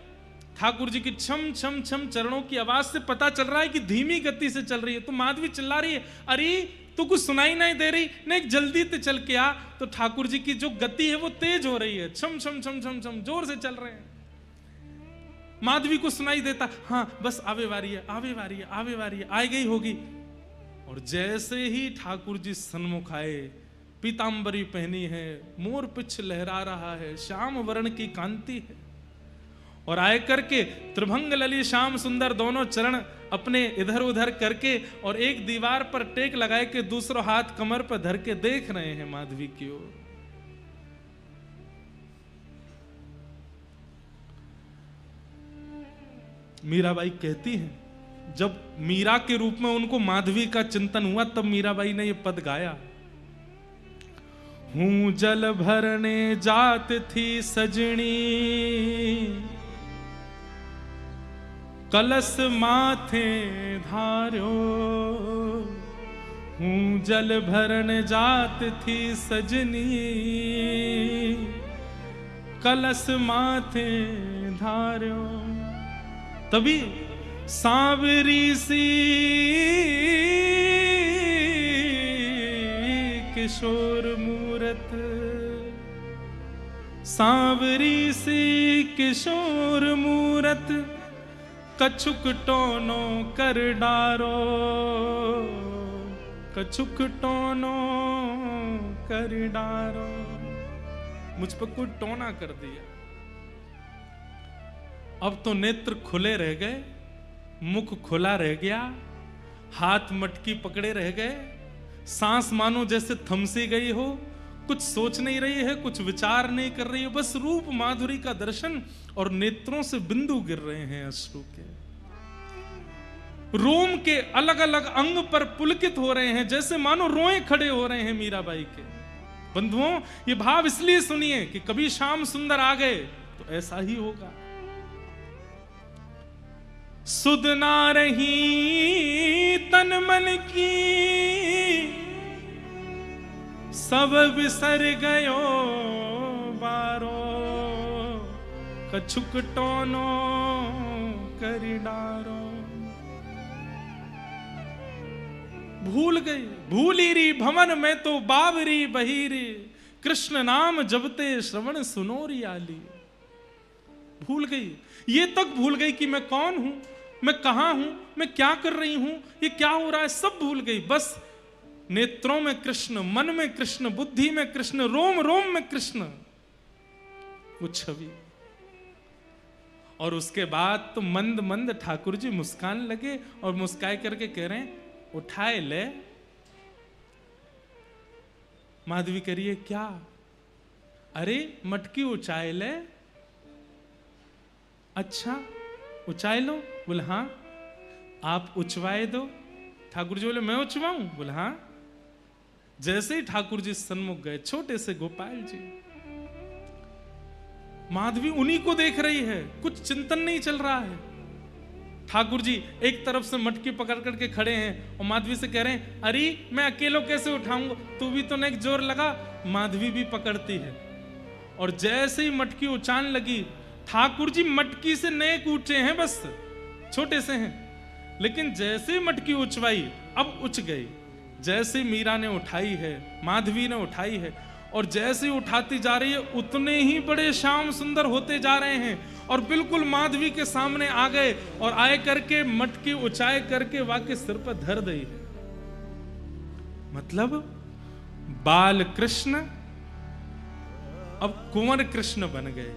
Speaker 1: ठाकुर जी की छम छम छम चरणों की आवाज से पता चल रहा है कि धीमी गति से चल रही है। तो माधवी चिल्ला रही है, अरे तो कुछ सुनाई नहीं दे रही, नेक जल्दी ते चल के आ। तो ठाकुर जी की जो गति है वो तेज हो रही है, छम छम छम छम छम जोर से चल रहे हैं। माधवी को सुनाई देता, हाँ बस आवे वारी है, आवे वारी है, आवे वारी है, आ गई होगी। और जैसे ही ठाकुर जी सन्मुख आए, पीतांबरी पहनी है, मोर पिछ लहरा रहा है, श्याम वर्ण की कांति है, और आए करके त्रिभंग लली श्याम सुंदर दोनों चरण अपने इधर उधर करके और एक दीवार पर टेक लगाए के दूसरा हाथ कमर पर धर के देख रहे हैं माधवी की ओर। मीराबाई कहती हैं, जब मीरा के रूप में उनको माधवी का चिंतन हुआ, तब मीराबाई ने ये पद गाया, हूं जल भरने जात थी सजनी, कलश माथे धार्यो। हूं जल भरन जात थी सजनी, कलश माथे धार्यो। तभी सांवरी सी किशोर मूरत, सांवरी सी किशोर मूरत, कछुक टोनो कर डारो, कछुक टोनो कर डारो। मुझ पर कोई टोना कर दिया। अब तो नेत्र खुले रह गए, मुख खुला रह गया, हाथ मटकी पकड़े रह गए, सांस मानो जैसे थमसी गई हो, कुछ सोच नहीं रही है, कुछ विचार नहीं कर रही है, बस रूप माधुरी का दर्शन, और नेत्रों से बिंदु गिर रहे हैं अश्रु के। रोम के अलग अलग अंग पर पुलकित हो रहे हैं, जैसे मानो रोए खड़े हो रहे हैं मीराबाई के। बंधुओं, ये भाव इसलिए सुनिए कि कभी श्याम सुंदर आ गए तो ऐसा ही होगा। सुध ना रही तन मन की, सब बिसर गयो बारो, कछुक टोनो करी डारो। भूल गई, भूली री भवन में तो बावरी बहीरी, कृष्ण नाम जपते श्रवण सुनोरी आली। भूल गई, ये तक भूल गई कि मैं कौन हूं, मैं कहां हूं, मैं क्या कर रही हूं, ये क्या हो रहा है, सब भूल गई। बस नेत्रों में कृष्ण, मन में कृष्ण, बुद्धि में कृष्ण, रोम रोम में कृष्ण, वो छवि। और उसके बाद तो मंद मंद ठाकुर जी मुस्कान लगे और मुस्काए करके कह रहे हैं, उठाए ले। माधवी करिए क्या? अरे मटकी उचाए ले। अच्छा उचाए लो? बोले हाँ। आप उचवाए दो? ठाकुर जी बोले मैं उचवाऊं? बोले हाँ। जैसे ही ठाकुर जी सन्मुख गए, छोटे से गोपाल जी, माधवी उन्हीं को देख रही है, कुछ चिंतन नहीं चल रहा है। ठाकुर जी एक तरफ से मटकी पकड़ करके खड़े हैं और माधवी से कह रहे हैं, अरे मैं अकेलो कैसे उठाऊंगा, तू भी तो नेक जोर लगा। माधवी भी पकड़ती है और जैसे ही मटकी उचान लगी, ठाकुर जी मटकी से नेक ऊंचे हैं, बस छोटे से हैं, लेकिन जैसे ही मटकी उचवाई अब उच गई। जैसे मीरा ने उठाई है, माधवी ने उठाई है, और जैसे ही उठाती जा रही है उतने ही बड़े श्याम सुंदर होते जा रहे हैं और बिल्कुल माधवी के सामने आ गए और आए करके मटकी उचाए करके वाके सिर पर धर दी है। मतलब बाल कृष्ण अब कुंवर कृष्ण बन गए।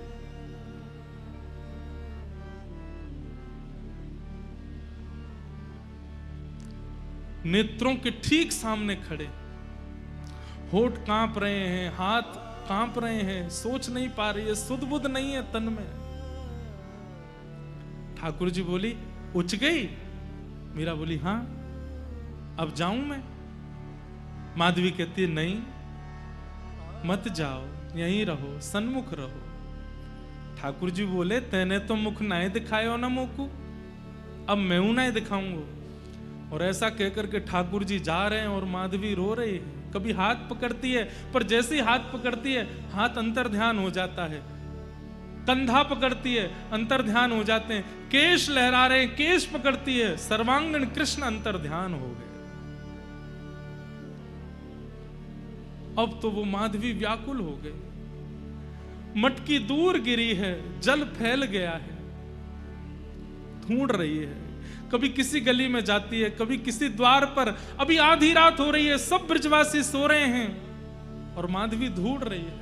Speaker 1: नेत्रों के ठीक सामने खड़े, होठ कांप रहे हैं, हाथ कांप रहे हैं, सोच नहीं पा रही है, सुध बुध नहीं है तन में। ठाकुर जी बोली उच गई? मीरा बोली हाँ। अब जाऊं मैं? माधवी कहती है नहीं, मत जाओ, यहीं रहो, सन्मुख रहो। ठाकुर जी बोले तेने तो मुख नहीं दिखायो ना मोकू, अब मैं नहीं दिखाऊंगा। और ऐसा कहकर के ठाकुर जी जा रहे हैं और माधवी रो रही है। कभी हाथ पकड़ती है, पर जैसे ही हाथ पकड़ती है हाथ अंतर ध्यान हो जाता है, कंधा पकड़ती है अंतर ध्यान हो जाते हैं, केश लहरा रहे हैं, केश पकड़ती है, सर्वांगण कृष्ण अंतर ध्यान हो गए। अब तो वो माधवी व्याकुल हो गई। मटकी दूर गिरी है, जल फैल गया है, ढूंढ रही है, कभी किसी गली में जाती है, कभी किसी द्वार पर। अभी आधी रात हो रही है, सब ब्रजवासी सो रहे हैं और माधवी ढूंढ रही है,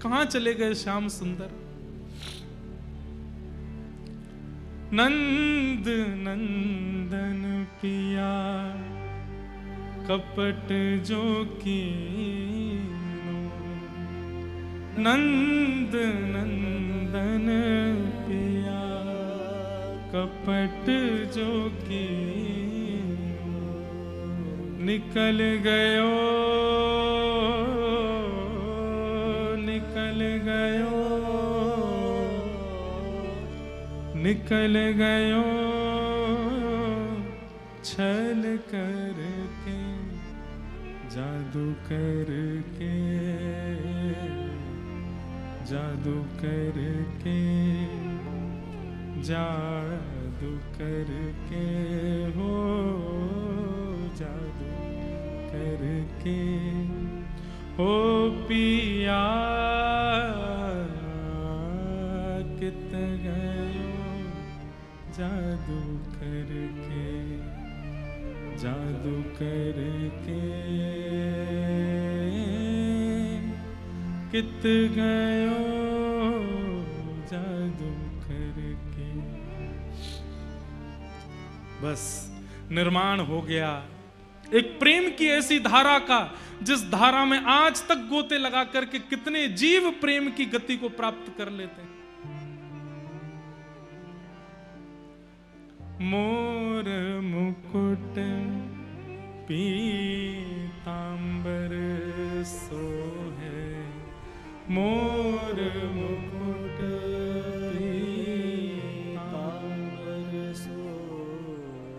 Speaker 1: कहां चले गए श्याम सुंदर। नंद नंदन पिया कपट जो कीनो, नंद नंदन पिया कपट जो कीनो, निकल गयो निकल गयो निकल गयो छल करके जादू करके जादू करके जादू करके हो जादू करके हो पिया कित गयो जादू करके जादू करके कित गयो जादू करके। बस निर्माण हो गया एक प्रेम की ऐसी धारा का, जिस धारा में आज तक गोते लगा करके कितने जीव प्रेम की गति को प्राप्त कर लेते हैं। मोर मुकुट पीतांबर सोहे, मोर मुकुट पीतांबर सोहे,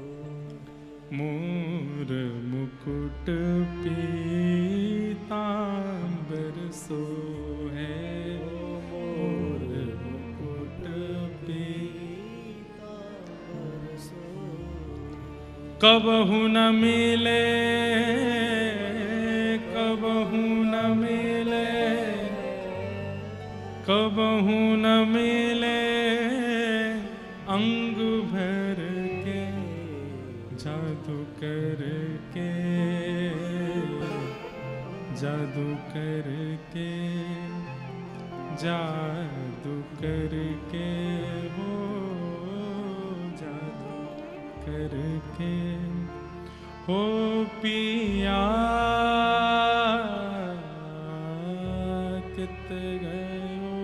Speaker 1: मोर मुकुट पीतांबर सोहे, मोर मुकुट पीतांबर सोहे। कबहु न मिले कबहु न मिले, कबहू न मिले अंग भर के जादू करके, जादू करके, जादू करके, हो जादू करके, हो पिया कित गयो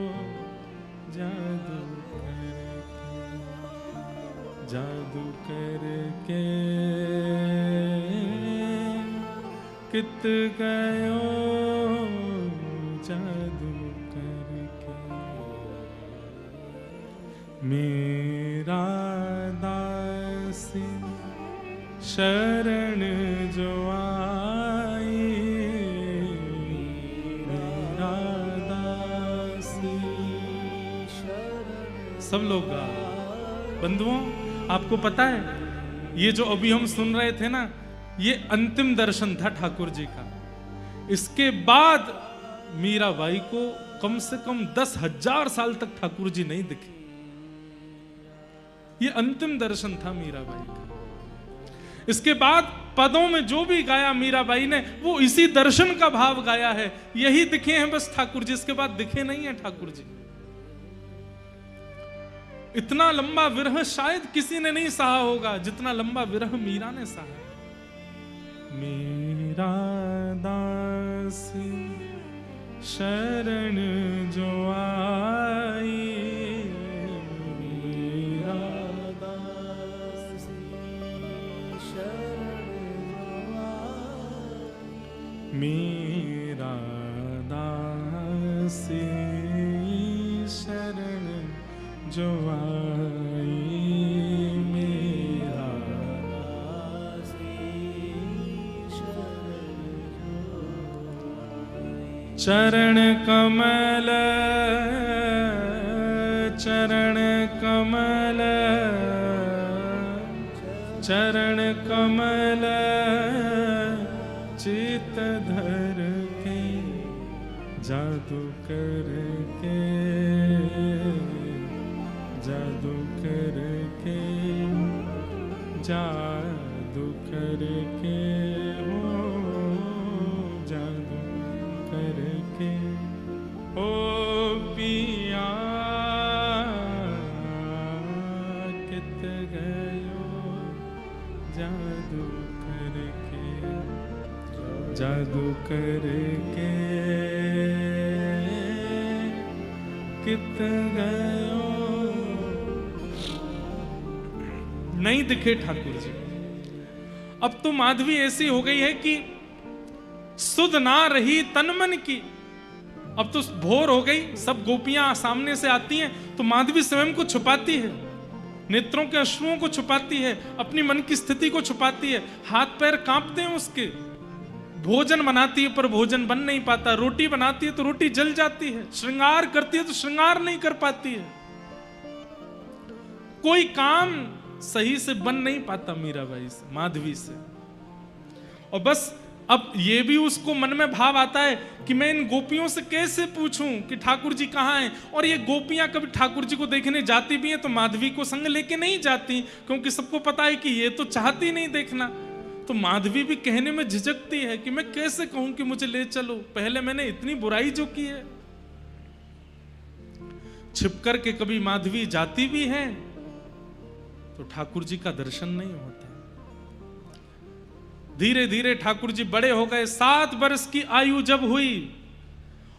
Speaker 1: जादू करके, जादू करके कित गयो जादू करके। मेरा दासी शरण जो आई, मेरा दासी शरण। सब लोग गा। बंधुओं, आपको पता है ये जो अभी हम सुन रहे थे ना, ये अंतिम दर्शन था ठाकुर जी का। इसके बाद मीराबाई को कम से कम 10,000 साल तक ठाकुर जी नहीं दिखे। ये अंतिम दर्शन था मीराबाई का। इसके बाद पदों में जो भी गाया मीराबाई ने, वो इसी दर्शन का भाव गाया है। यही दिखे हैं बस ठाकुर जी, इसके बाद दिखे नहीं है ठाकुर जी। इतना लंबा विरह शायद किसी ने नहीं सहा होगा जितना लंबा विरह मीरा ने सहा। मेरा दासी शरण जो आई, मेरा दासी शरण जो आई, मेरा दासी शरण जो आई, मेरा दासी शरण जो आई। चरण कमल, चरण कमल, चरण कमल चित धर के जादू करके, जादू करके, जादू करके, हो जादू करके, ओ पिया कित गयो जादू करके, जादू करके कित गयो। नहीं दिखे ठाकुर जी। अब तो माधवी ऐसी हो गई है कि सुध ना रही तन मन की। अब तो भोर हो गई, सब गोपियां सामने से आती हैं तो माधवी स्वयं को छुपाती है, नेत्रों के अश्रुओं को छुपाती है, अपनी मन की स्थिति को छुपाती है। हाथ पैर कांपते हैं उसके। भोजन बनाती है पर भोजन बन नहीं पाता, रोटी बनाती है तो रोटी जल जाती है, श्रृंगार करती है तो श्रृंगार नहीं कर पाती है। कोई काम सही से बन नहीं पाता मीराबाई से, माधवी से। और बस अब ये भी उसको मन में भाव आता है कि मैं इन गोपियों से कैसे पूछूं कि ठाकुर जी कहाँ हैं। और ये गोपियां कभी ठाकुर जी को देखने जाती भी हैं तो माधवी को संग लेके नहीं जाती, क्योंकि सबको पता है कि ये तो चाहती नहीं देखना। तो माधवी भी कहने में झिझकती है कि मैं कैसे कहूं कि मुझे ले चलो, पहले मैंने इतनी बुराई जो की है। छिप कर के कभी माधवी जाती भी है तो ठाकुर जी का दर्शन नहीं होता। धीरे धीरे ठाकुर जी बड़े हो गए। 7 वर्ष की आयु जब हुई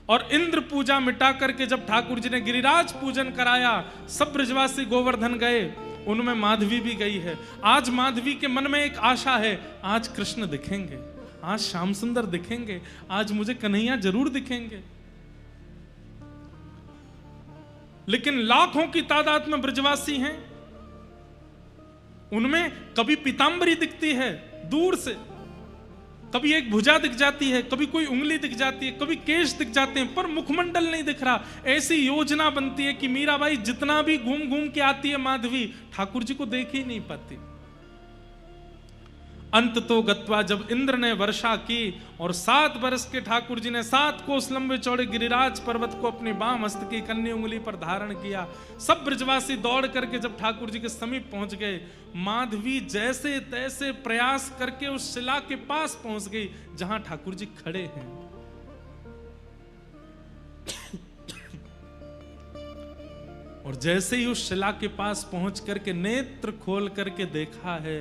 Speaker 1: और इंद्र पूजा मिटा करके जब ठाकुर जी ने गिरिराज पूजन कराया, सब ब्रजवासी गोवर्धन गए, उनमें माधवी भी गई है। आज माधवी के मन में एक आशा है, आज कृष्ण दिखेंगे, आज श्याम सुंदर दिखेंगे, आज मुझे कन्हैया जरूर दिखेंगे। लेकिन लाखों की तादाद में ब्रजवासी हैं, उनमें कभी पीतांबरी दिखती है दूर से, कभी एक भुजा दिख जाती है, कभी कोई उंगली दिख जाती है, कभी केश दिख जाते हैं, पर मुखमंडल नहीं दिख रहा। ऐसी योजना बनती है कि मीराबाई जितना भी घूम घूम के आती है माधवी, ठाकुर जी को देख ही नहीं पाती। अंत तो गत्वा, जब इंद्र ने वर्षा की और 7 वर्ष के ठाकुर जी ने 7 कोस लंबे चौड़े गिरिराज पर्वत को अपनी बाम हस्त की कन्नी उंगली पर धारण किया। सब ब्रजवासी दौड़ करके जब ठाकुर जी के समीप पहुंच गए, माधवी जैसे तैसे प्रयास करके उस शिला के पास पहुंच गई जहां ठाकुर जी खड़े हैं। और जैसे ही उस शिला के पास पहुंच करके नेत्र खोल करके देखा है,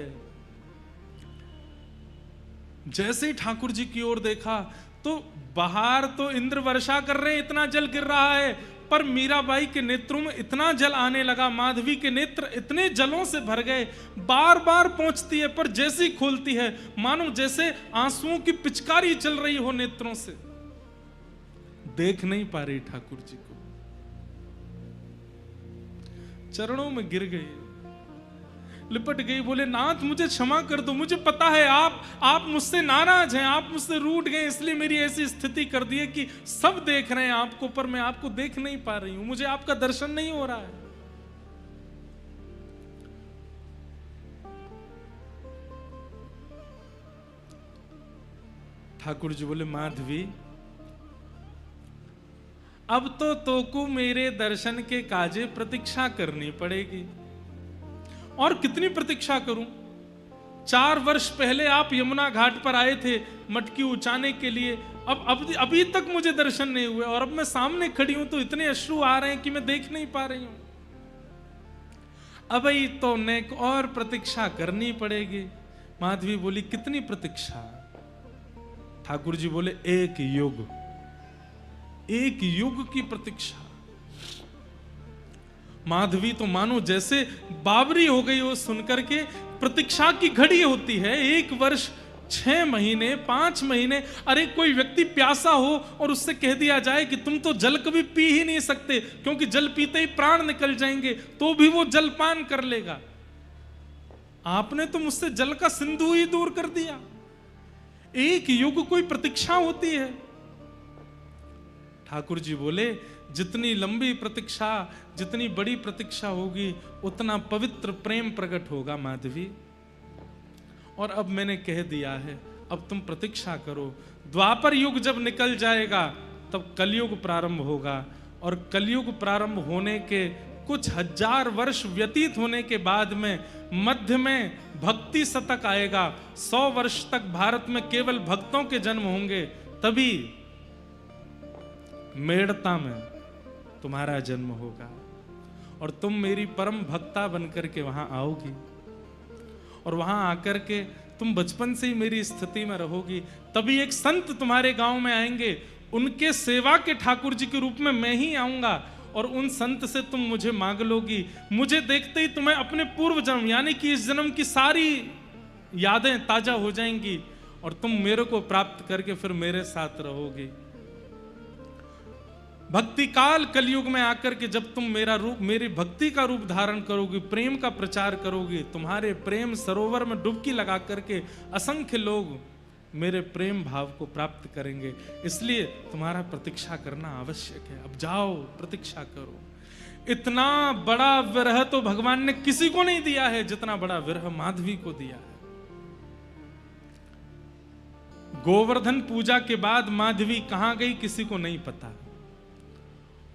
Speaker 1: जैसे ही ठाकुर जी की ओर देखा तो बाहर तो इंद्र वर्षा कर रहे हैं, इतना जल गिर रहा है, पर मीराबाई के नेत्रों में इतना जल आने लगा, माधवी के नेत्र इतने जलों से भर गए, बार बार पहुंचती है पर जैसे ही खोलती है मानो जैसे आंसुओं की पिचकारी चल रही हो नेत्रों से, देख नहीं पा रही ठाकुर जी को, चरणों में गिर गई, लिपट गई, बोले नाथ मुझे क्षमा कर दो, मुझे पता है आप मुझसे नाराज हैं, आप मुझसे रूठ गए, इसलिए मेरी ऐसी स्थिति कर दी है कि सब देख रहे हैं आपको पर मैं आपको देख नहीं पा रही हूं, मुझे आपका दर्शन नहीं हो रहा है। ठाकुर जी बोले माधवी, अब तो तोको मेरे दर्शन के काजे प्रतीक्षा करनी पड़ेगी। और कितनी प्रतीक्षा करूं? 4 वर्ष पहले आप यमुना घाट पर आए थे मटकी उचाने के लिए, अब अभी तक मुझे दर्शन नहीं हुए, और अब मैं सामने खड़ी हूं तो इतने अश्रु आ रहे हैं कि मैं देख नहीं पा रही हूं। अब ही तो नेक और प्रतीक्षा करनी पड़ेगी। माधवी बोली कितनी प्रतीक्षा? ठाकुर जी बोले 1 युग, 1 युग की प्रतीक्षा। माधवी तो मानो जैसे बावरी हो गई हो सुनकर के। प्रतीक्षा की घड़ी होती है 1 वर्ष, 6 महीने, 5 महीने। अरे कोई व्यक्ति प्यासा हो और उससे कह दिया जाए कि तुम तो जल कभी पी ही नहीं सकते क्योंकि जल पीते ही प्राण निकल जाएंगे, तो भी वो जलपान कर लेगा। आपने तो मुझसे जल का सिंधु ही दूर कर दिया। 1 युग कोई प्रतीक्षा होती है? ठाकुर जी बोले जितनी लंबी प्रतीक्षा, जितनी बड़ी प्रतीक्षा होगी उतना पवित्र प्रेम प्रकट होगा माधवी। और अब मैंने कह दिया है, अब तुम प्रतीक्षा करो। द्वापर युग जब निकल जाएगा तब कलयुग प्रारंभ होगा, और कलयुग प्रारंभ होने के कुछ 1000 वर्ष व्यतीत होने के बाद में मध्य में भक्ति शतक आएगा। 100 वर्ष तक भारत में केवल भक्तों के जन्म होंगे, तभी मेड़ता में तुम्हारा जन्म होगा और तुम मेरी परम भक्ता बनकर के वहां आओगी, और वहां आकर के तुम बचपन से ही मेरी स्थिति में रहोगी। तभी एक संत तुम्हारे गांव में आएंगे, उनके सेवा के ठाकुर जी के रूप में मैं ही आऊंगा, और उन संत से तुम मुझे मांग लोगी। मुझे देखते ही तुम्हें अपने पूर्व जन्म यानी कि इस जन्म की सारी यादें ताजा हो जाएंगी, और तुम मेरे को प्राप्त करके फिर मेरे साथ रहोगी। भक्ति काल कलयुग में आकर के जब तुम मेरा रूप, मेरी भक्ति का रूप धारण करोगी, प्रेम का प्रचार करोगी, तुम्हारे प्रेम सरोवर में डुबकी लगा करके असंख्य लोग मेरे प्रेम भाव को प्राप्त करेंगे। इसलिए तुम्हारा प्रतीक्षा करना आवश्यक है। अब जाओ प्रतीक्षा करो। इतना बड़ा विरह तो भगवान ने किसी को नहीं दिया है जितना बड़ा विरह माधवी को दिया है। गोवर्धन पूजा के बाद माधवी कहां गई किसी को नहीं पता,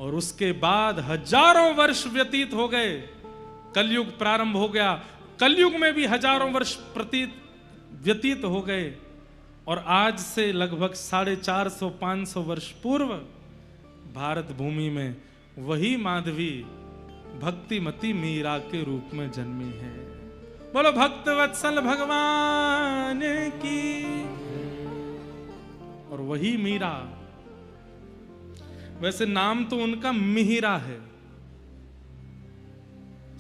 Speaker 1: और उसके बाद हजारों वर्ष व्यतीत हो गए, कलयुग प्रारंभ हो गया। कलयुग में भी हजारों वर्ष व्यतीत हो गए, और आज से लगभग 450-500 वर्ष पूर्व भारत भूमि में वही माधवी भक्तिमती मीरा के रूप में जन्मी है। बोलो भक्त वत्सल भगवान की। और वही मीरा, वैसे नाम तो उनका मिहिरा है,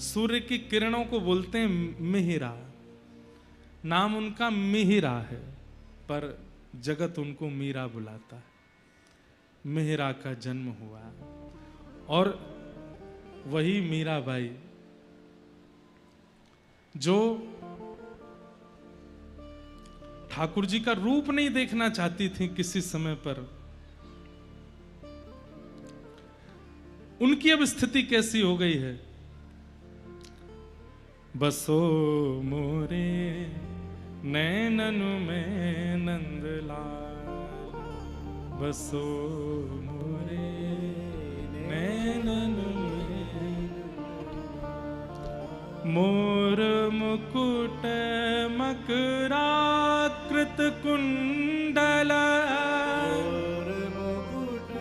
Speaker 1: सूर्य की किरणों को बोलते हैं मिहिरा, नाम उनका मिहिरा है, पर जगत उनको मीरा बुलाता है। मिहिरा का जन्म हुआ, और वही मीराबाई जो ठाकुर जी का रूप नहीं देखना चाहती थी किसी समय पर, उनकी अब स्थिति कैसी हो गई है। बसो मोरे नैनन में नंदलाल बसो मोरे नैनन में। मोर मुकुट मकराकृत कुंडल
Speaker 2: मोर मुकुट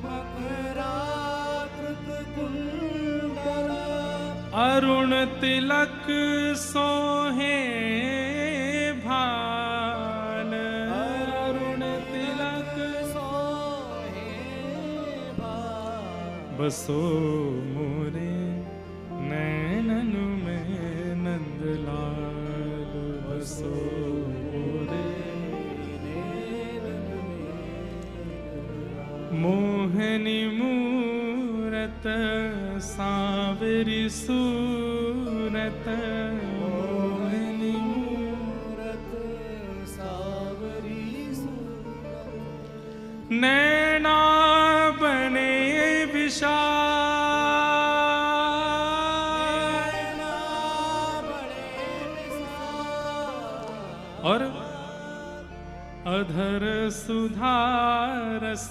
Speaker 2: मकराकृत कुंडल
Speaker 1: अरुण तिलक सोहे भाल अरुण तिलक
Speaker 2: सोहे भाल
Speaker 1: बसो मोरे नैनन में नंदलाल बसो मोरे मोहनी मूरत सांवरी सूरत मोहनी
Speaker 2: मूरत सावरी सूरत
Speaker 1: नैना बने विशाल
Speaker 2: नैना बड़े विशाल
Speaker 1: और अधर सुधारस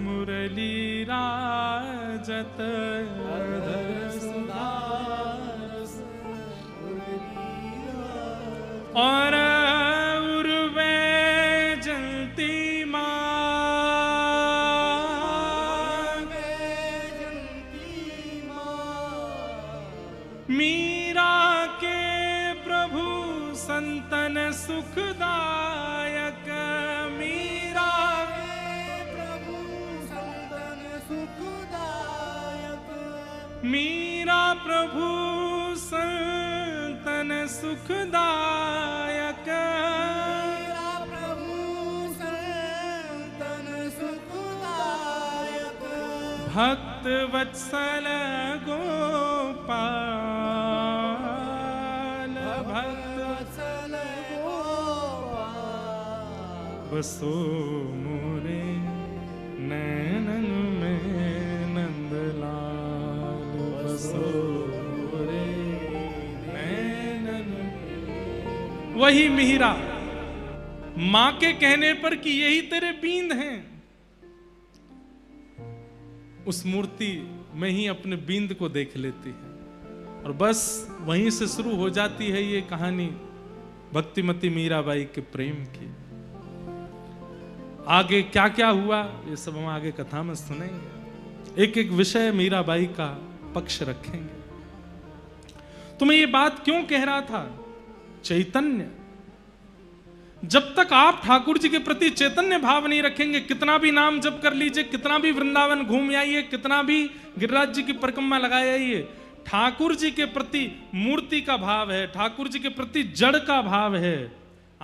Speaker 1: मुरली राजत अधर
Speaker 2: सुधारस मुरली
Speaker 1: और उर्वे जंती मीरा के प्रभु संतन सुखदायक मीरा
Speaker 2: के प्रभु संतन सुखदायक
Speaker 1: मीरा प्रभु संतन सुखदायक
Speaker 2: मेरा प्रभु संतन सुखदायक
Speaker 1: भक्त वत्सल गोपाल भक्त
Speaker 2: वत्सल गोपाल
Speaker 1: बसो मोरे नैनन में नंदलाल बसो मोरे नैनन में। वही मिहिरा मां के कहने पर कि यही तेरे बींद हैं, उस मूर्ति में ही अपने बींद को देख लेती है और बस वहीं से शुरू हो जाती है ये कहानी भक्तिमती मीराबाई के प्रेम की। आगे क्या क्या हुआ ये सब हम आगे कथा में सुनेंगे, एक एक विषय मीराबाई का पक्ष रखेंगे। तो मैं ये बात क्यों कह रहा था, चैतन्य जब तक आप ठाकुर जी के प्रति चैतन्य भाव नहीं रखेंगे, कितना भी नाम जप कर लीजिए, कितना भी वृंदावन घूम आइए, कितना भी गिरिराज जी की परिक्रमा लगाए आइए, ठाकुर जी के प्रति मूर्ति का भाव है, ठाकुर जी के प्रति जड़ का भाव है,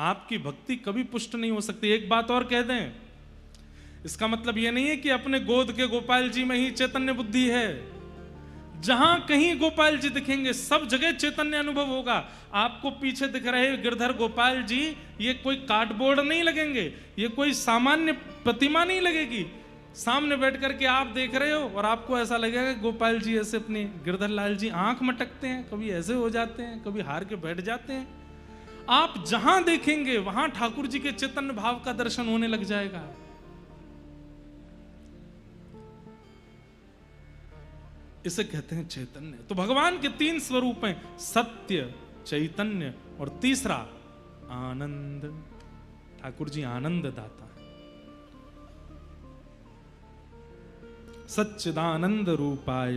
Speaker 1: आपकी भक्ति कभी पुष्ट नहीं हो सकती। एक बात और कह दें, इसका मतलब यह नहीं है कि अपने गोद के गोपाल जी में ही चैतन्य बुद्धि है। जहां कहीं गोपाल जी दिखेंगे सब जगह चैतन्य अनुभव होगा। आपको पीछे दिख रहे गिरधर गोपाल जी ये कोई कार्डबोर्ड नहीं लगेंगे, ये कोई सामान्य प्रतिमा नहीं लगेगी। सामने बैठ करके आप देख रहे हो और आपको ऐसा लगेगा गोपाल जी ऐसे अपने गिरधर लाल जी आंख मटकते हैं, कभी ऐसे हो जाते हैं, कभी हार के बैठ जाते हैं। आप जहां देखेंगे वहां ठाकुर जी के चैतन्य भाव का दर्शन होने लग जाएगा। इसे कहते हैं चैतन्य। तो भगवान के तीन स्वरूप हैं, सत्य, चैतन्य और तीसरा आनंद। ठाकुर जी आनंद दाता है। सच्चिदानंद रूपाय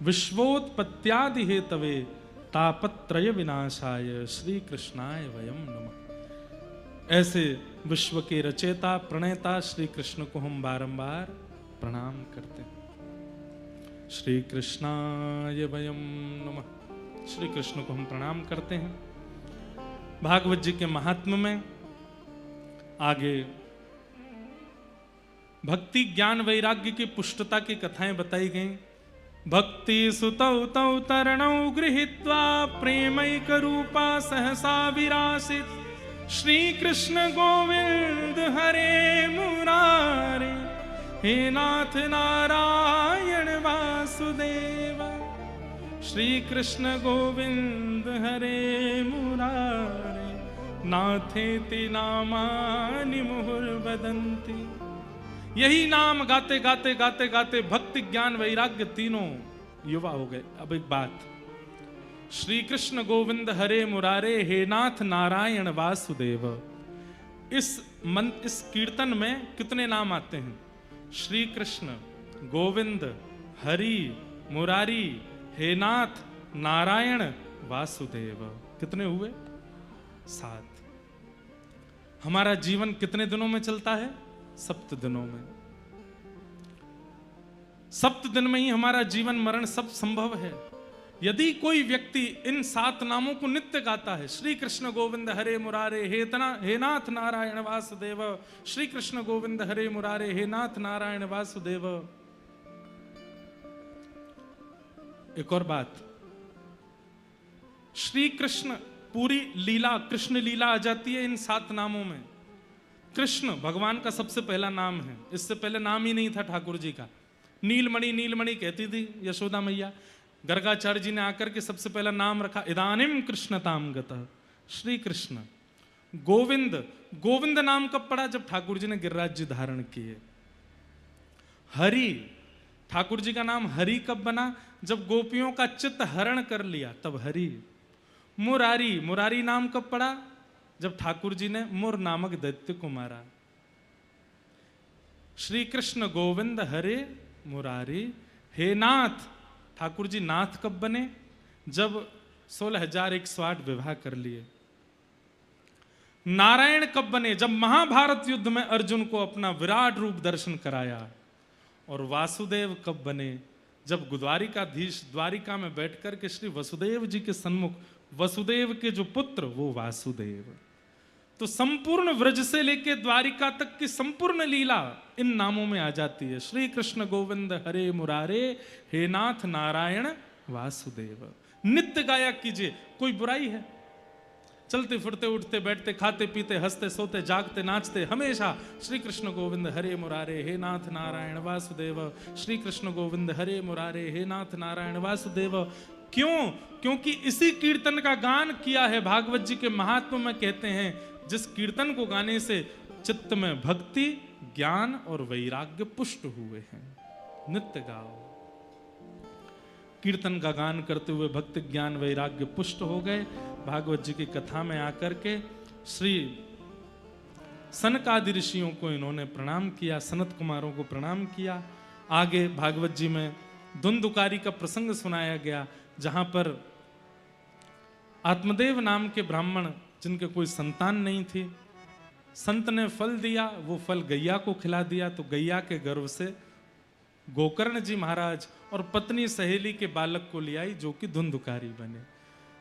Speaker 1: विश्वोत्पत्त्यादि हेतवे तापत्रय विनाशाय श्री कृष्णाय वयम नमः। ऐसे विश्व के रचयिता प्रणेता श्री कृष्ण को हम बारंबार प्रणाम करते हैं। श्री कृष्णाय वयम नमः। श्री कृष्ण को हम प्रणाम करते हैं। भागवत जी के महात्म्य में आगे भक्ति ज्ञान वैराग्य की पुष्टता की कथाएं बताई गई। भक्ति सुतौ तौ तरणौ गृहीत्वा प्रेमैक रूपा सहसा विरासित श्री कृष्ण गोविंद हरे मुरारे हे नाथ नारायण वासुदेव। श्री कृष्ण गोविंद हरे मुरारे नाथेति नामानि मुहुर्वदन्ति। यही नाम गाते गाते गाते गाते भक्ति ज्ञान वैराग्य तीनों युवा हो गए। अब एक बात, श्री कृष्ण गोविंद हरे मुरारे हे नाथ नारायण वासुदेव, इस कीर्तन में कितने नाम आते हैं? श्री कृष्ण, गोविंद, हरि, मुरारी, हे नाथ, नारायण, वासुदेव। कितने हुए? 7। हमारा जीवन कितने दिनों में चलता है? 7 दिनों में। 7 दिन में ही हमारा जीवन मरण सब संभव है। यदि कोई व्यक्ति इन 7 नामों को नित्य गाता है, श्री कृष्ण गोविंद हरे मुरारे हे नाथ नारायण वासुदेव, श्री कृष्ण गोविंद हरे मुरारे हे नाथ नारायण वासुदेव। एक और बात, श्री कृष्ण पूरी लीला, कृष्ण लीला आ जाती है इन 7 नामों में। कृष्ण भगवान का सबसे पहला नाम है, इससे पहले नाम ही नहीं था ठाकुर जी का। नीलमणि नीलमणि कहती थी यशोदा मैया। गर्गाचार्य जी ने आकर के सबसे पहला नाम रखा, इदानीम कृष्णताम गतः, श्री कृष्ण। गोविंद, गोविंद नाम कब पड़ा? जब ठाकुर जी ने गिरिराज जी धारण किए। हरि, ठाकुर जी का नाम हरि कब बना? जब गोपियों का चित्त हरण कर लिया, तब हरि। मुरारी, मुरारी नाम कब पड़ा? जब ठाकुर जी ने मुर नामक दैत्य को मारा। श्री कृष्ण गोविंद हरे मुरारी हे नाथ, ठाकुर जी नाथ कब बने? जब 16,108 विवाह कर लिए। नारायण कब बने? जब महाभारत युद्ध में अर्जुन को अपना विराट रूप दर्शन कराया। और वासुदेव कब बने? जब द्वारिकाधीश द्वारिका में बैठकर के श्री वसुदेव जी के सन्मुख, वसुदेव के जो पुत्र वो वासुदेव। तो संपूर्ण व्रज से लेके द्वारिका तक की संपूर्ण लीला इन नामों में आ जाती है। श्री कृष्ण गोविंद हरे मुरारे हे नाथ नारायण वासुदेव। नित्य गाया कीजिए, कोई बुराई है? चलते फिरते उठते बैठते खाते पीते हंसते सोते जागते नाचते हमेशा श्री कृष्ण गोविंद हरे मुरारे हे नाथ नारायण वासुदेव, श्री कृष्ण गोविंद हरे मुरारे हे नाथ नारायण वासुदेव। क्यों? क्योंकि इसी कीर्तन का गान किया है। भागवत जी के महात्म्य में कहते हैं, जिस कीर्तन को गाने से चित्त में भक्ति, ज्ञान और वैराग्य पुष्ट हुए हैं। नित्य गाओ। कीर्तन का गान करते हुए भक्ति, ज्ञान, वैराग्य पुष्ट हो गए। भागवत जी की कथा में आकर के श्री सनकादि ऋषियों को इन्होंने प्रणाम किया, सनत कुमारों को प्रणाम किया। आगे भागवत जी में धुंधुकारी का प्रसंग सुनाया गया, जहां पर आत्मदेव नाम के ब्राह्मण, जिनके कोई संतान नहीं थी, संत ने फल दिया, वो फल गैया को खिला दिया। तो गैया के गर्भ से गोकर्ण जी महाराज और पत्नी सहेली के बालक को ले आई, जो कि धुंधुकारी बने।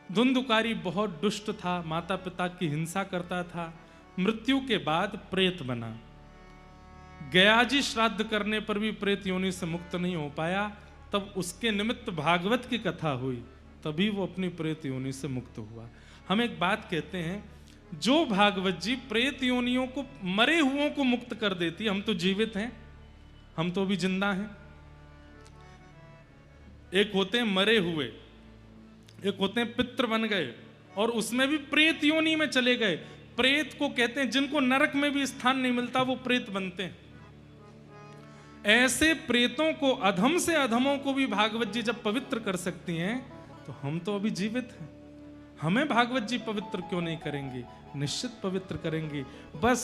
Speaker 1: धुंधुकारी बहुत दुष्ट था, माता पिता की हिंसा करता था। मृत्यु के बाद प्रेत बना। गयाजी श्राद्ध करने पर भी प्रेत योनि से मुक्त नहीं हो पाया। तब उसके निमित्त भागवत की कथा हुई, तभी वो अपनी प्रेत योनि से मुक्त हुआ। हम एक बात कहते हैं, जो भागवत जी प्रेत योनियों को, मरे हुओं को मुक्त कर देती, हम तो जीवित हैं, हम तो अभी जिंदा हैं। एक होते हैं मरे हुए, एक होते हैं पितृ बन गए, और उसमें भी प्रेत योनि में चले गए। प्रेत को कहते हैं जिनको नरक में भी स्थान नहीं मिलता, वो प्रेत बनते हैं। ऐसे प्रेतों को, अधम से अधमों को भी भागवत जी जब पवित्र कर सकती हैं, तो हम तो अभी जीवित हैं, हमें भागवत जी पवित्र क्यों नहीं करेंगी? निश्चित पवित्र करेंगी। बस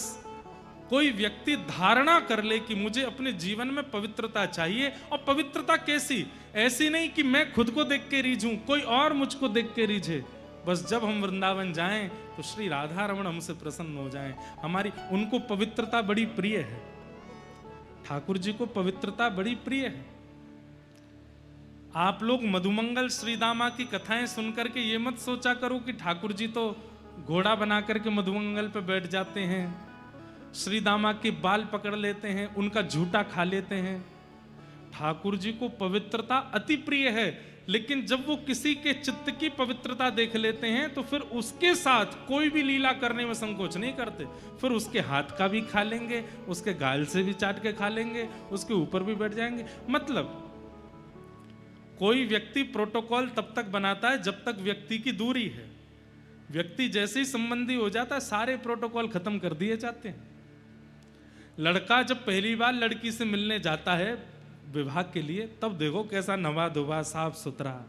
Speaker 1: कोई व्यक्ति धारणा कर ले कि मुझे अपने जीवन में पवित्रता चाहिए। और पवित्रता कैसी? ऐसी नहीं कि मैं खुद को देख के रीझूं, कोई और मुझको देख के रीझे। बस जब हम वृंदावन जाएं तो श्री राधा रमण हमसे प्रसन्न हो जाएं। हमारी, उनको पवित्रता बड़ी प्रिय है, ठाकुर जी को पवित्रता बड़ी प्रिय है। आप लोग मधुमंगल श्रीदामा की कथाएं सुनकर के ये मत सोचा करो कि ठाकुर जी तो घोड़ा बना करके मधुमंगल पे बैठ जाते हैं, श्रीदामा के बाल पकड़ लेते हैं, उनका झूठा खा लेते हैं। ठाकुर जी को पवित्रता अति प्रिय है, लेकिन जब वो किसी के चित्त की पवित्रता देख लेते हैं तो फिर उसके साथ कोई भी लीला करने में संकोच नहीं करते। फिर उसके हाथ का भी खा लेंगे, उसके गाल से भी चाट के खा लेंगे, उसके ऊपर भी बैठ जाएंगे। मतलब कोई व्यक्ति प्रोटोकॉल तब तक बनाता है जब तक व्यक्ति की दूरी है। व्यक्ति जैसे ही संबंधी हो जाता है सारे प्रोटोकॉल खत्म कर दिए जाते हैं। लड़का जब पहली बार लड़की से मिलने जाता है विवाह के लिए, तब देखो कैसा नवा धोवा साफ सुथरा,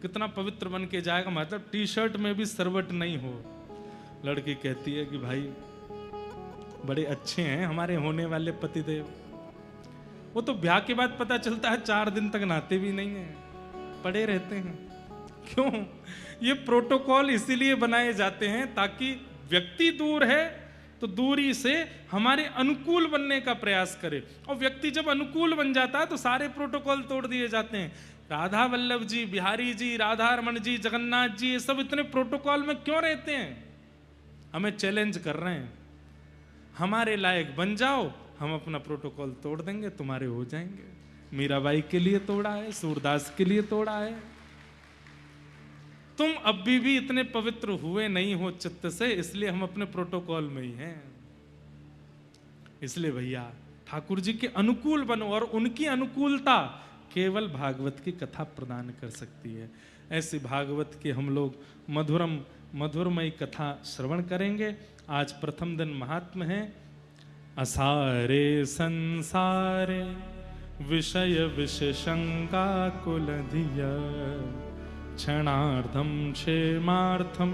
Speaker 1: कितना पवित्र बन के जाएगा। मतलब टी शर्ट में भी सरवट नहीं हो। लड़की कहती है कि भाई बड़े अच्छे हैं हमारे होने वाले पतिदेव। वो तो ब्याह के बाद पता चलता है 4 दिन तक नहाते भी नहीं है, पड़े रहते हैं। क्यों? ये प्रोटोकॉल इसीलिए बनाए जाते हैं ताकि व्यक्ति दूर है तो दूरी से हमारे अनुकूल बनने का प्रयास करे, और व्यक्ति जब अनुकूल बन जाता है तो सारे प्रोटोकॉल तोड़ दिए जाते हैं। राधा वल्लभ जी, बिहारी जी, राधा रमन जी, जगन्नाथ जी, ये सब इतने प्रोटोकॉल में क्यों रहते हैं? हमें चैलेंज कर रहे हैं, हमारे लायक बन जाओ, हम अपना प्रोटोकॉल तोड़ देंगे, तुम्हारे हो जाएंगे। मीराबाई के लिए तोड़ा है, सूरदास के लिए तोड़ा है। तुम अभी भी इतने पवित्र हुए नहीं हो चित्त से, इसलिए हम अपने प्रोटोकॉल में ही हैं। इसलिए भैया ठाकुर जी के अनुकूल बनो, और उनकी अनुकूलता केवल भागवत की कथा प्रदान कर सकती है। ऐसी भागवत के हम लोग मधुरमयी कथा श्रवण करेंगे। आज प्रथम दिन महात्म है। असारे संसारे विषय विशेषंगा कुलधिया, क्षणार्धम क्षेमार्थम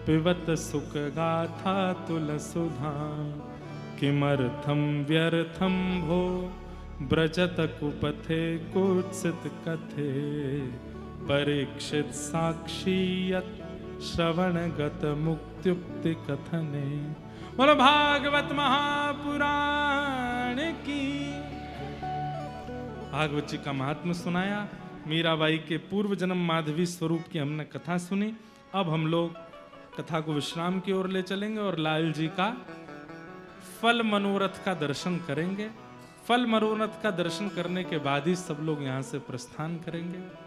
Speaker 1: पिबत सुख गाथा तुलसुधा, किमर्थम व्यर्थम भो ब्रजत कुपथे कुत्सित कथे, परीक्षित साक्षीयत श्रवणगत मुक्त्युक्ति कथने। बोलो भागवत महापुराण की। भागवत जी का महात्म सुनाया, मीराबाई के पूर्व जन्म माधवी स्वरूप की हमने कथा सुनी। अब हम लोग कथा को विश्राम की ओर ले चलेंगे और लाल जी का फल मनोरथ का दर्शन करेंगे। फल मनोरथ का दर्शन करने के बाद ही सब लोग यहाँ से प्रस्थान करेंगे।